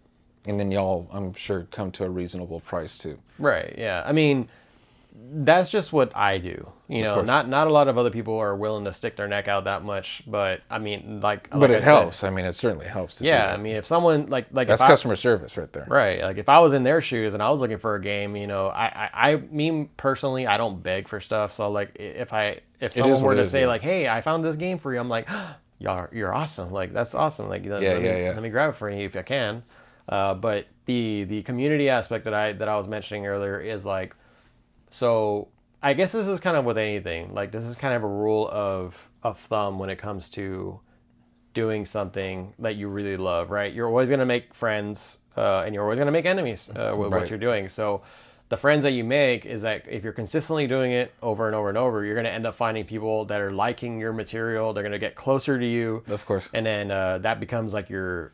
and then y'all, I'm sure, come to a reasonable price too. Right. Yeah. I mean, that's just what I do. Not a lot of other people are willing to stick their neck out that much, but I mean, but it helps. I mean, it certainly helps. To yeah. I mean, if someone like that's customer service right there. Right. Like if I was in their shoes and I was looking for a game, me personally, I don't beg for stuff. So like if someone were to say like, hey, I found this game for you, I'm like, you're awesome. Like that's awesome. Like let me grab it for you if I can. But the community aspect that I was mentioning earlier is like, so I guess this is kind of with anything. Like this is kind of a rule of thumb when it comes to doing something that you really love, right? You're always going to make friends and you're always going to make enemies with what you're doing. So the friends that you make is that if you're consistently doing it over and over and over, you're going to end up finding people that are liking your material. They're going to get closer to you. Of course. And then that becomes like your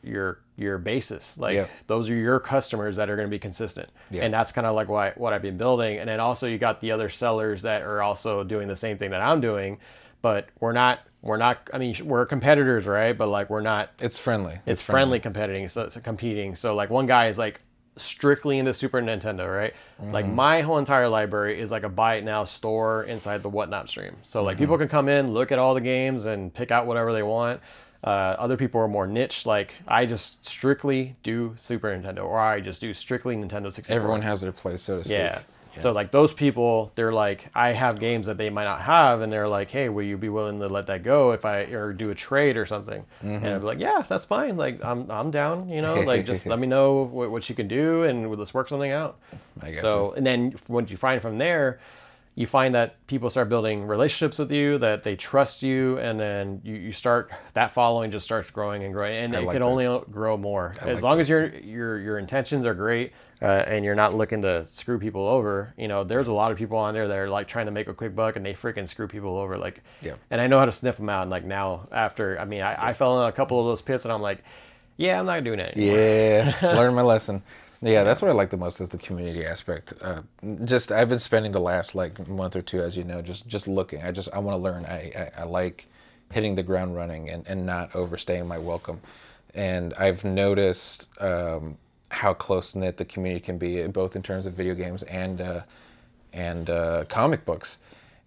basis. Like those are your customers that are going to be consistent. Yeah. And that's kind of like what I've been building. And then also you got the other sellers that are also doing the same thing that I'm doing, but we're not, I mean, we're competitors, right? But like, we're not, it's friendly. It's friendly competing. So competing. So like one guy is like strictly into Super Nintendo, right? Like my whole entire library is like a buy it now store inside the Whatnot stream. So like people can come in, look at all the games, and pick out whatever they want. Other people are more niche. Like I just strictly do Super Nintendo, or I just do strictly Nintendo 64. Everyone has their place, so to speak. Yeah. So like those people, they're like, I have games that they might not have, and they're like, hey, will you be willing to let that go if I or do a trade or something? And I'd be like, yeah, that's fine. Like I'm down. You know, like just let me know what you can do, and let's work something out. I got So and then once you find from there, you find that people start building relationships with you, that they trust you, and then you start that following just starts growing and growing, and it like can that. only grow more as like long as your intentions are great. And you're not looking to screw people over. You know, there's a lot of people on there that are like trying to make a quick buck, and they freaking screw people over. Like, Yeah. and I know how to sniff them out. And like now, after I fell in a couple of those pits, and I'm like, yeah, I'm not doing it anymore. Yeah, learned my lesson. Yeah, that's what I like the most is the community aspect. Just I've been spending the last like month or two, as you know, just looking. I want to learn. I like hitting the ground running and not overstaying my welcome. And I've noticed how close knit the community can be, both in terms of video games and comic books.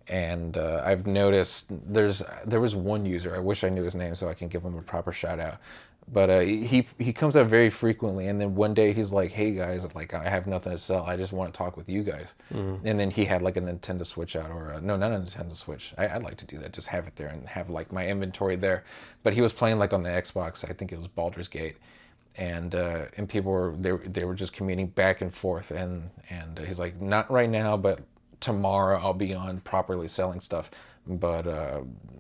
And I've noticed there was one user. I wish I knew his name so I can give him a proper shout out. But he comes out very frequently, and then one day he's like, "Hey guys, like I have nothing to sell. I just want to talk with you guys." And then he had like a Nintendo Switch out, or no, not a Nintendo Switch. I'd like to do that, just have it there and have like my inventory there. But he was playing like on the Xbox. I think it was Baldur's Gate, and people were they were just commuting back and forth, and he's like, "Not right now, but tomorrow I'll be on properly selling stuff, but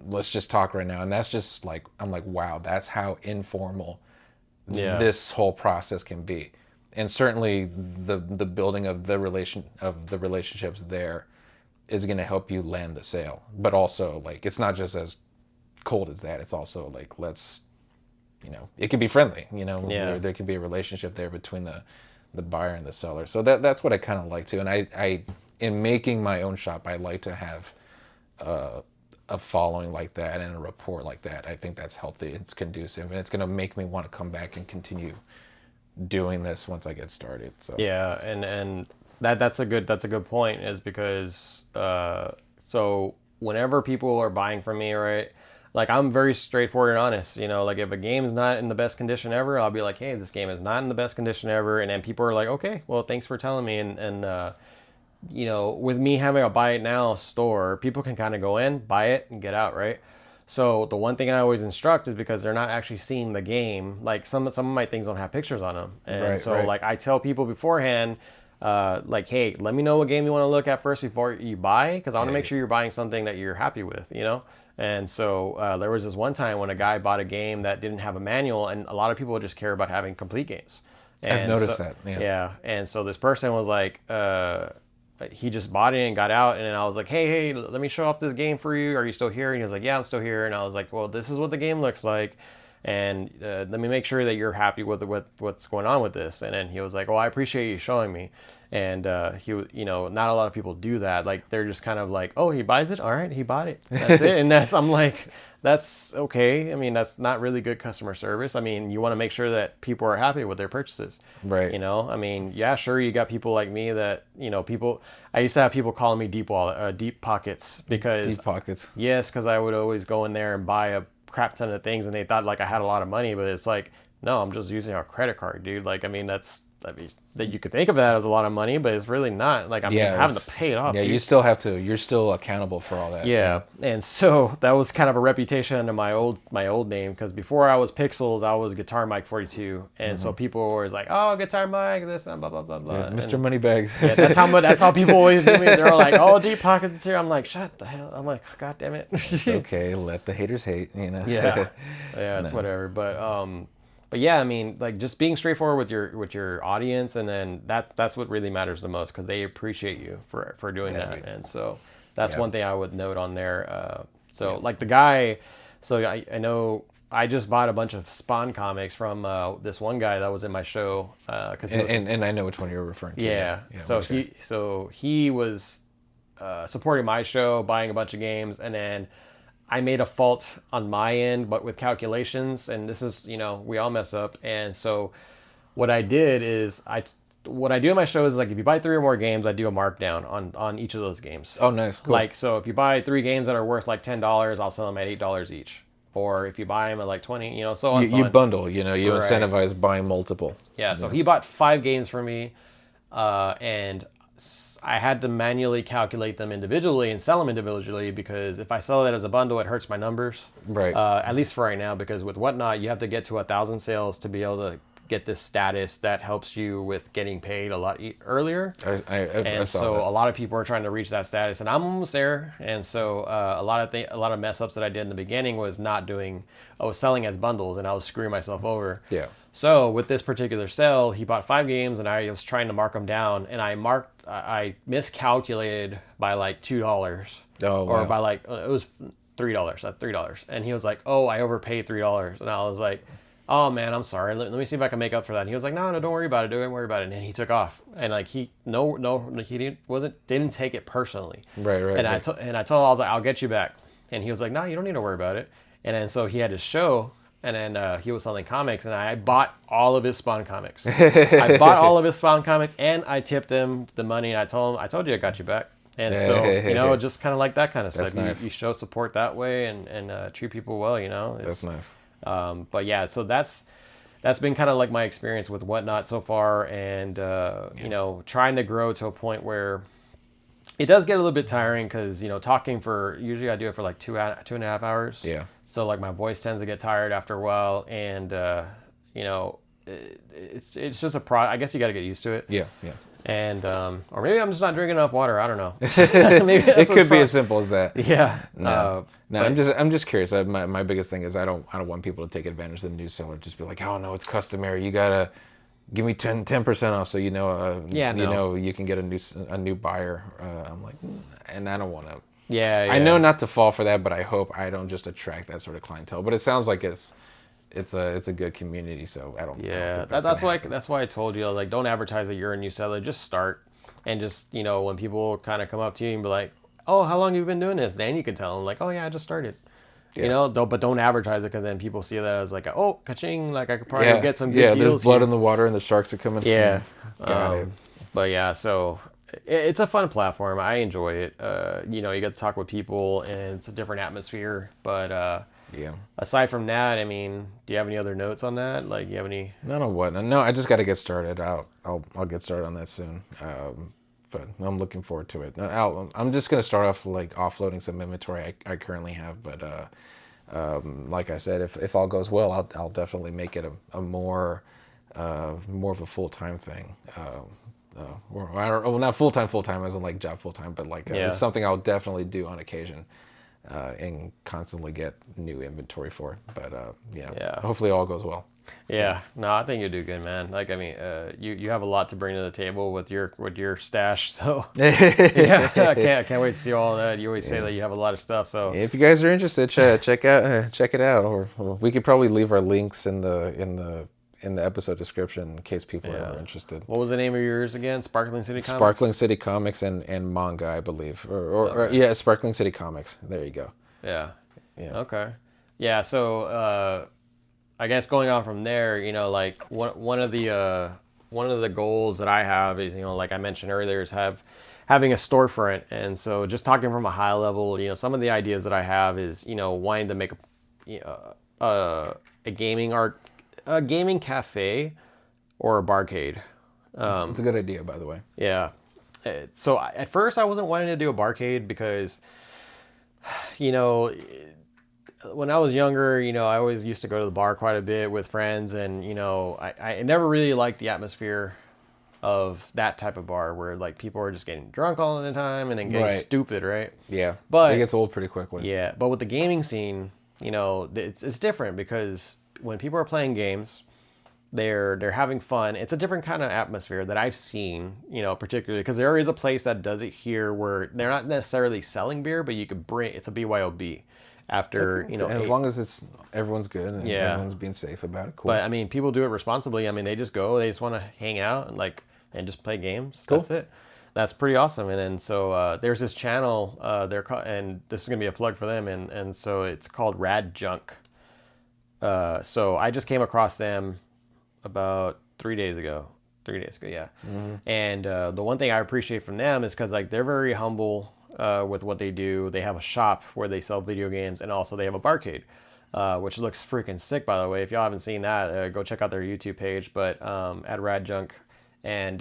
let's just talk right now." And that's just like, I'm like, wow, that's how informal this whole process can be. And certainly the building of the relationships there is going to help you land the sale. But also, like, it's not just as cold as that. It's also like, let's, it can be friendly, there can be a relationship there between the buyer and the seller. So that's what I kind of like too. And I in making my own shop, I like to have a following like that and a rapport like that. I think that's healthy. It's conducive, and it's going to make me want to come back and continue doing this once I get started. So yeah, and that's a good point, is because so whenever people are buying from me, right? Like I'm very straightforward and honest, like if a game is not in the best condition ever, I'll be like, hey, this game is not in the best condition ever. And then people are like, okay, well, thanks for telling me. And with me having a buy it now store, people can kind of go in, buy it, and get out, right? So the one thing I always instruct is because they're not actually seeing the game. Like some of my things don't have pictures on them, and Right. like I tell people beforehand, like, hey, let me know what game you want to look at first before you buy, because I want to make sure you're buying something that you're happy with, And so there was this one time when a guy bought a game that didn't have a manual, and a lot of people just care about having complete games. And I've noticed that. Yeah, and so this person was like, he just bought it and got out, and then I was like, hey, let me show off this game for you. Are you still here? And he was like, yeah, I'm still here. And I was like, well, this is what the game looks like, and let me make sure that you're happy with what's going on with this. And then he was like, well, I appreciate you showing me. And not a lot of people do that. Like they're just kind of like, oh, he buys it, all right, he bought it, that's it. And I'm like, that's okay. I mean, that's not really good customer service. I mean, you want to make sure that people are happy with their purchases. Right. I mean, yeah, sure, you got people like me that, people, I used to have people calling me deep pockets, because Deep pockets. yes, because I would always go in there and buy a crap ton of things, and they thought like I had a lot of money, but it's like, no, I'm just using a credit card, dude. Like, I mean, that you could think of that as a lot of money, but it's really not. Like, I'm having to pay it off. Yeah, dude. you still have to. You're still accountable for all that. Yeah, and so that was kind of a reputation under my old name, because before I was Pixels, I was Guitar Mike 42, and so people were always like, "Oh, Guitar Mike, this and blah blah blah blah." Yeah, Mr. Moneybags. Yeah, that's how people always do me. They're all like, "Oh, Deep Pockets here." I'm like, "Shut the hell!" I'm like, "God damn it." Okay, let the haters hate. Yeah, it's whatever. But yeah, I mean, like just being straightforward with your audience, and then that's what really matters the most, because they appreciate you for doing that. And so that's one thing I would note on there. Like the guy, so I know I just bought a bunch of Spawn comics from this one guy that was in my show, because and I know which one you're referring to. Yeah. So he was supporting my show, buying a bunch of games, and then I made a fault on my end, but with calculations, and this is, we all mess up. And so what I did is I what I do in my show is like if you buy 3 or more games, I do a markdown on each of those games. Oh, nice, cool. Like so, if you buy 3 games that are worth like $10, I'll sell them at $8 each. Or if you buy them at like 20, so on, You bundle, you Right. incentivize buying multiple. Yeah. So he bought 5 games for me, and I had to manually calculate them individually and sell them individually because if I sell it as a bundle, it hurts my numbers. Right. At least for right now, because with Whatnot, you have to get to 1,000 sales to be able to get this status that helps you with getting paid a lot earlier. I saw that. A lot of people are trying to reach that status, and I'm almost there. And so a lot of mess ups that I did in the beginning was I was selling as bundles, and I was screwing myself over. Yeah. So with this particular sale, he bought 5 games, and I was trying to mark them down, and I miscalculated by like $2. Oh, wow. Or by like it was $3 at $3, and he was like, "Oh, I overpaid $3," and I was like, "Oh man, I'm sorry. Let me see if I can make up for that." And he was like, "No, don't worry about it. Don't worry about it." And he took off, and like he didn't take it personally. Right. And I told him, I was like, "I'll get you back," and he was like, "No, you don't need to worry about it." And then so he had his show. And then he was selling comics, and I bought all of his Spawn comics. I bought all of his Spawn comics, and I tipped him the money, and I told you I got you back. And so, just kind of like that kind of That's stuff. nice. You show support that way and treat people well, That's nice. But yeah, so that's been kind of like my experience with Whatnot so far, and trying to grow to a point where it does get a little bit tiring because talking for usually I do it for like 2.5 hours. Yeah. So like my voice tends to get tired after a while, and it's just I guess you got to get used to it. Yeah. And or maybe I'm just not drinking enough water. I don't know. Maybe it could be as simple as that. Yeah. No, I'm just curious. My biggest thing is I don't want people to take advantage of the new seller. Just be like, oh no, it's customary. You gotta give me 10% off, so you can get a new buyer. I'm like, and I don't want to. Yeah. I know not to fall for that, but I hope I don't just attract that sort of clientele. But it sounds like it's a good community, so I don't. Yeah, that's why I told you, like, don't advertise that you're a new seller. Just start, and just when people kind of come up to you and be like, "Oh, how long have you been doing this?" Then you can tell them like, "Oh yeah, I just started." Yeah. But don't advertise it because then people see that as like, "Oh, ka-ching!" Like I could probably get some good deals. Yeah, there's blood here. in the water, and the sharks are coming. Yeah, Got it. But yeah, so it's a fun platform. I enjoy it. You get to talk with people, and it's a different atmosphere. But yeah. Aside from that, I mean, do you have any other notes on that? Like, you have any? Not on what? No, I just got to get started. I'll get started on that soon. But I'm looking forward to it. I'm just gonna start off like offloading some inventory I currently have. But like I said, if all goes well, I'll definitely make it a more of a full-time thing. Or I don't. Well, not full-time as in like job full-time, but like it's something I'll definitely do on occasion. And constantly get new inventory for it. But hopefully all goes well. Yeah, no, I think you do good, man. Like, I mean, you have a lot to bring to the table with your stash. So yeah, I can't wait to see all that. You always say that you have a lot of stuff. So if you guys are interested, check it out. Or we could probably leave our links in the episode description in case people are interested. What was the name of yours again? Sparkling City Comics? Sparkling City Comics and manga, I believe. Or Sparkling City Comics. There you go. Yeah. Okay. Yeah, so I guess going on from there, like one of the goals that I have is, like I mentioned earlier, is having a storefront. And so just talking from a high level, some of the ideas that I have is, wanting to make a gaming cafe or a barcade. It's a good idea, by the way. Yeah. So at first I wasn't wanting to do a barcade because, when I was younger, I always used to go to the bar quite a bit with friends, and I never really liked the atmosphere of that type of bar where like people are just getting drunk all the time and then getting stupid, right? Yeah, but it gets old pretty quickly. Yeah, but with the gaming scene, it's different because when people are playing games, they're having fun. It's a different kind of atmosphere that I've seen, particularly because there is a place that does it here where they're not necessarily selling beer, but you could it's a BYOB after, as long as everyone's good and everyone's being safe about it. Cool. But I mean, people do it responsibly. I mean, they just want to hang out and just play games. Cool. That's it. That's pretty awesome. And then so there's this channel and this is gonna be a plug for them, and so it's called Rad Junk. So I just came across them about 3 days ago. 3 days ago, yeah. And the one thing I appreciate from them is because like they're very humble with what they do. They have a shop where they sell video games, and also they have a barcade, which looks freaking sick, by the way. If y'all haven't seen that, go check out their YouTube page. But at Rad Junk, and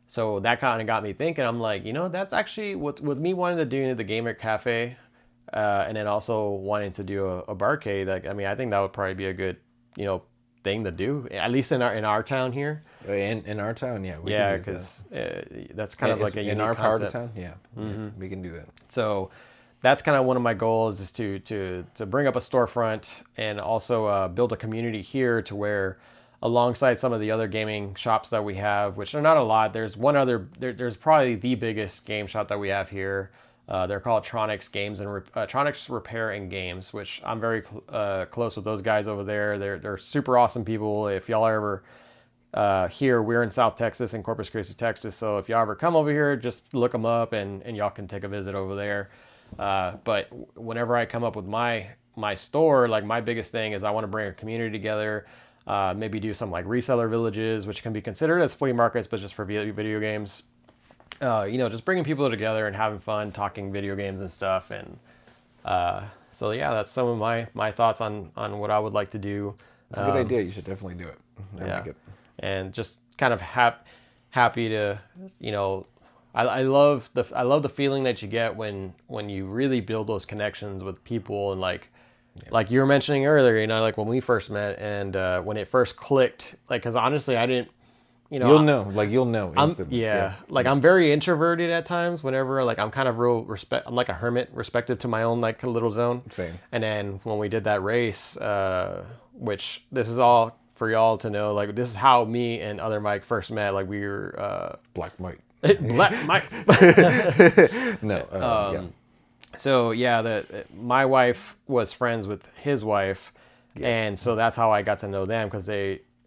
so that kind of got me thinking. I'm like, that's actually with me wanting to do the gamer cafe, and then also wanting to do a barcade. Like, I mean, I think that would probably be a good, thing to do, at least in our town here. In our town, yeah, we Yeah, can use because that's kind of like a in unique our part concept. of town. Yeah, yeah, we can do that. So that's kind of one of my goals, is to bring up a storefront and also build a community here to where, alongside some of the other gaming shops that we have, which are not a lot, there's one other, there's probably the biggest game shop that we have here. They're called Tronics Games and Tronics Repair and Games, which I'm very close with those guys over there. They're super awesome people. If y'all are ever here, we're in South Texas, in Corpus Christi, Texas. So if y'all ever come over here, just look them up, and y'all can take a visit over there. But whenever I come up with my store, like my biggest thing is I want to bring a community together. Maybe do some like reseller villages, which can be considered as flea markets, but just for video games. Just bringing people together and having fun, talking video games and stuff. And so yeah, that's some of my thoughts on what I would like to do. It's a good idea. You should definitely do it. I like it. And just kind of happy to, I love the feeling that you get when you really build those connections with people, and like you were mentioning earlier, like when we first met, and when it first clicked, like, because honestly I didn't, you'll know instantly. I'm very introverted at times. Whenever like I'm kind of I'm like a hermit, respective to my own like little zone. Same. And then when we did that race, which this is all for y'all to know, like this is how me and other Mike first met. Like we were Black Mike. Black Mike. No. Yeah. So yeah, my wife was friends with his wife, and so that's how I got to know them, because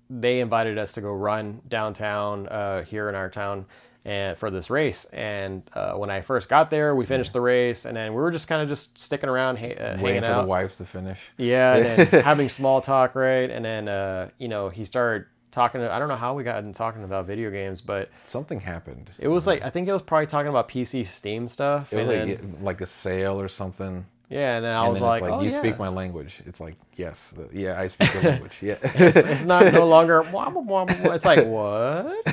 they invited us to go run downtown here in our town and for this race. And when I first got there, we finished the race, and then we were just kind of just sticking around, hanging for out. the wives to finish. Yeah, and then having small talk, right? And then he started talking. I don't know how we got into talking about video games, but something happened. It was like, I think it was probably talking about PC Steam stuff. It was like a sale or something. Yeah, and then I was like, it's oh, you yeah. speak my language. It's like, yes, yeah, I speak your language. Yeah, it's not no longer. It's like, what?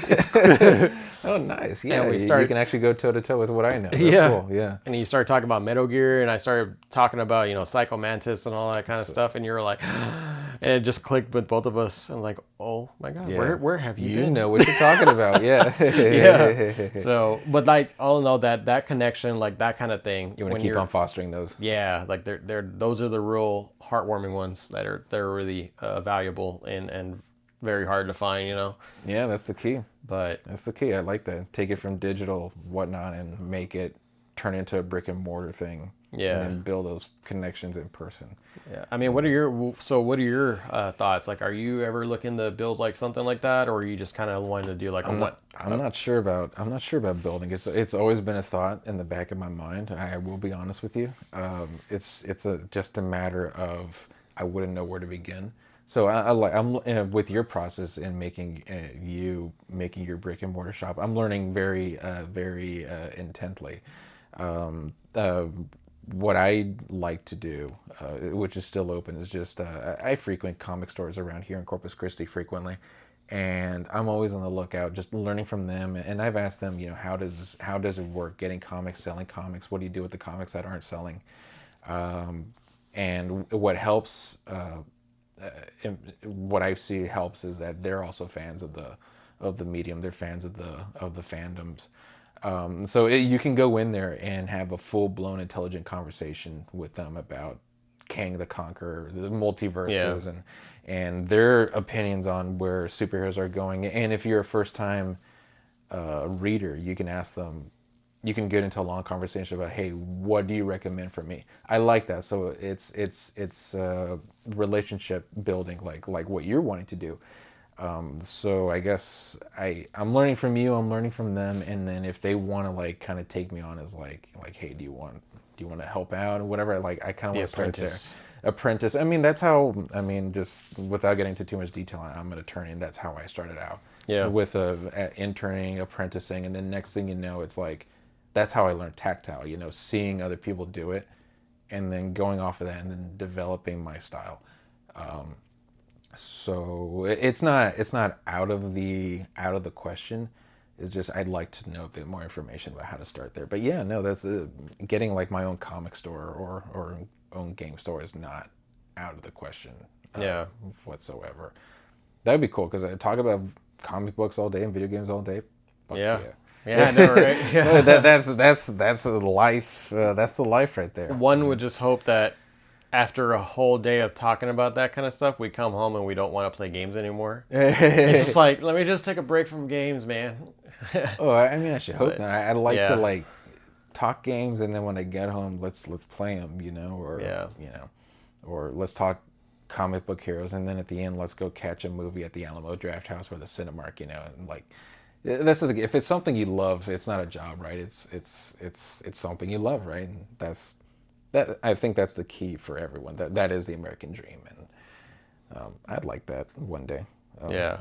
Oh, nice. Yeah, and you can actually go toe to toe with what I know. That's cool. Yeah. And you started talking about Metal Gear, and I started talking about Psycho Mantis and all that kind of stuff, and you were like, and it just clicked with both of us. I'm like, oh my god, where have you been? You know what you're talking about. Yeah. Yeah. So, but like, all in all, that connection, like that kind of thing. You want to keep on fostering those. Yeah, like those are the real heartwarming ones they're really valuable and very hard to find. Yeah, that's the key. But that's the key. I like that. Take it from digital whatnot and make it turn into a brick and mortar thing. Yeah. And then build those connections in person. Yeah. I mean, what are your thoughts? Like, are you ever looking to build like something like that, or are you just kind of wanting to do like I'm not sure about building. It's always been a thought in the back of my mind. I will be honest with you. It's just a matter of I wouldn't know where to begin. So I'm with your process in making your brick and mortar shop. I'm learning very intently. What I like to do, which is still open, is just I frequent comic stores around here in Corpus Christi frequently, and I'm always on the lookout, just learning from them. And I've asked them, how does it work getting comics, selling comics? What do you do with the comics that aren't selling? And what helps. What I see helps is that they're also fans of the medium. They're fans of the fandoms. So you can go in there and have a full-blown intelligent conversation with them about Kang the Conqueror, the multiverses, and their opinions on where superheroes are going. And if you're a first-time reader, you can ask them. You can get into a long conversation about, hey, what do you recommend for me? I like that. So it's relationship building, like what you're wanting to do. So I guess I'm learning from you. I'm learning from them. And then if they want to like kind of take me on as like, hey, do you want to help out or whatever? Like I kind of want to start there. Apprentice. I mean, that's how. I mean, just without getting into too much detail, I'm an attorney, and that's how I started out. Yeah. with interning, apprenticing, and then next thing you know, it's like that's how I learned tactile. You know, seeing other people do it, and then going off of that, and then developing my style. So it's not out of the question. It's just I'd like to know a bit more information about how to start there. But yeah, no, that's getting like my own comic store or own game store is not out of the question Yeah. whatsoever. That'd be cool because I talk about comic books all day and video games all day. Fuck Yeah. yeah. Yeah, I know, right? Yeah. That's the life. That's the life right there. One would just hope that after a whole day of talking about that kind of stuff, we come home and we don't want to play games anymore. It's just like, let me just take a break from games, man. Oh, I mean, I should hope not. I'd like to yeah. like talk games, and then when I get home, let's play them, or Yeah. or let's talk comic book heroes, and then at the end, let's go catch a movie at the Alamo Draft House or the Cinemark, and like that's the thing. If it's something you love, it's not a job, right? It's something you love, right? And that I think that's the key for everyone. That is the American dream, and I'd like that one day. Yeah.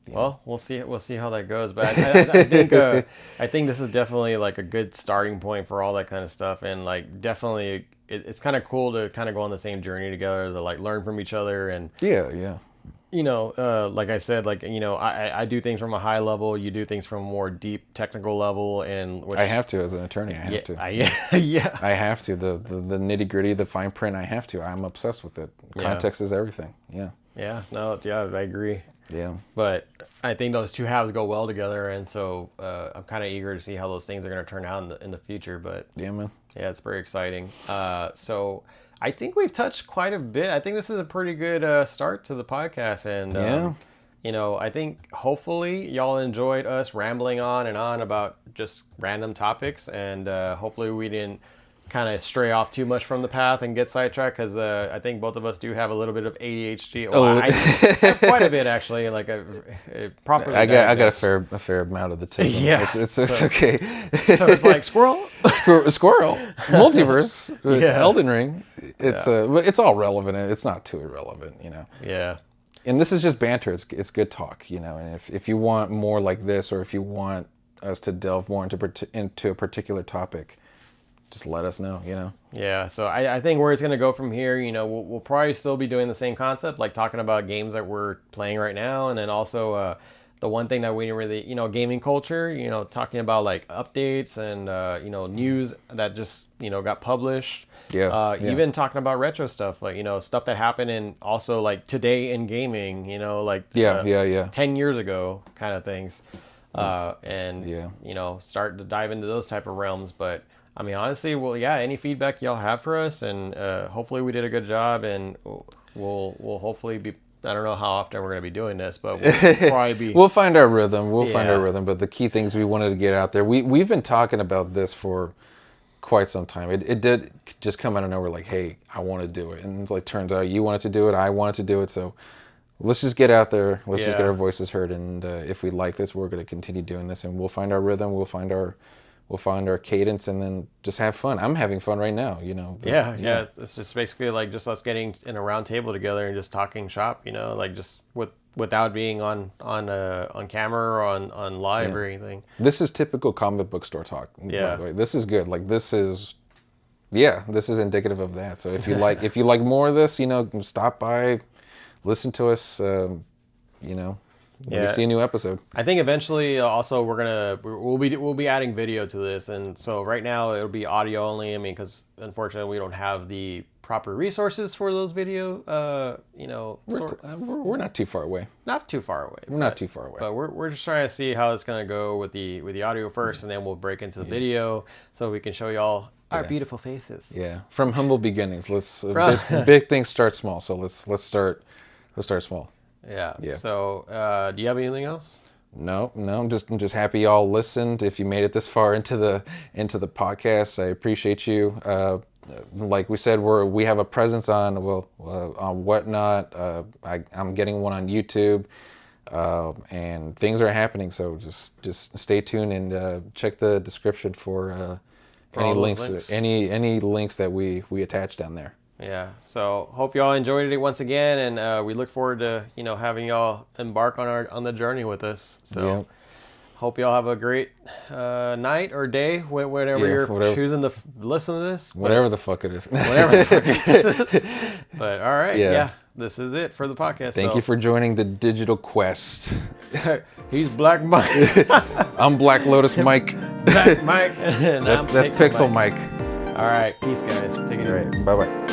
Well, we'll see. We'll see how that goes. But I think this is definitely like a good starting point for all that kind of stuff, and like definitely it's kind of cool to kind of go on the same journey together, to like learn from each other, and Yeah. like I said, like I do things from a high level, you do things from a more deep technical level, and which I have to as an attorney. I have to. Yeah. I have to. The nitty gritty, the fine print. I have to. I'm obsessed with it. Context is everything. Yeah. Yeah. No. Yeah. I agree. Yeah. But I think those two halves go well together, and so I'm kind of eager to see how those things are going to turn out in the future. But Yeah, man. yeah, it's very exciting. So I think we've touched quite a bit. I think this is a pretty good start to the podcast, and I think hopefully y'all enjoyed us rambling on and on about just random topics, and hopefully we didn't kind of stray off too much from the path and get sidetracked, because I think both of us do have a little bit of ADHD. Well, I have quite a bit actually, like a properly. I got a fair amount of the tism. Yeah, it's okay. So it's like squirrel, squirrel, multiverse, Yeah. Elden Ring. It's all relevant. It's not too irrelevant, Yeah. And this is just banter. It's good talk, And if you want more like this, or if you want us to delve more into a particular topic, just let us know, Yeah, so I think where it's going to go from here, we'll probably still be doing the same concept, like talking about games that we're playing right now, and then also the one thing that we didn't really, gaming culture, talking about like updates and, news that just, got published. Yeah. Even talking about retro stuff, like, stuff that happened in also like today in gaming, like 10 years ago kind of things. Start to dive into those type of realms. But I mean, honestly, any feedback y'all have for us, and hopefully we did a good job, and we'll hopefully be. I don't know how often we're going to be doing this, but we'll probably be. We'll find our rhythm. But the key things we wanted to get out there, we've been talking about this for quite some time. It did just come out of nowhere, like, hey, I want to do it, and it's like turns out you wanted to do it, I wanted to do it, so let's just get out there. Let's just get our voices heard, and if we like this, we're going to continue doing this, and we'll find our rhythm. We'll find our cadence, and then just have fun. I'm having fun right now, It's just basically like just us getting in a round table together and just talking shop, like just without being on camera or on live or anything. This is typical comic book store talk. Yeah. By the way. This is good. Like this is indicative of that. So if you like more of this, stop by, listen to us, when we see a new episode. I think eventually also we'll be adding video to this, and so right now it'll be audio only. I mean, because unfortunately we don't have the proper resources for those video. We're not too far away. Not too far away. Not too far away. But we're just trying to see how it's gonna go with the audio first, and then we'll break into the video so we can show y'all our beautiful faces. Yeah, from humble beginnings. Big things start small. So let's start small. Yeah. So, do you have anything else? No. I'm just happy y'all listened. If you made it this far into the podcast, I appreciate you. Like we said, we have a presence on Whatnot. I'm getting one on YouTube, and things are happening. So just stay tuned and check the description for any links that we attach down there. Yeah. So hope y'all enjoyed it once again, and we look forward to having y'all embark on the journey with us. So. Yeah. Hope y'all have a great night or day, whenever you're choosing to listen to this. Whatever the fuck it is. Whatever the fuck it is. But all right, Yeah. this is it for the podcast. Thank you for joining the digital quest. He's Black Mike. I'm Black Lotus Mike. Black Mike. And That's Pixel Mike. All right, peace, guys. Take it easy. All right, bye-bye.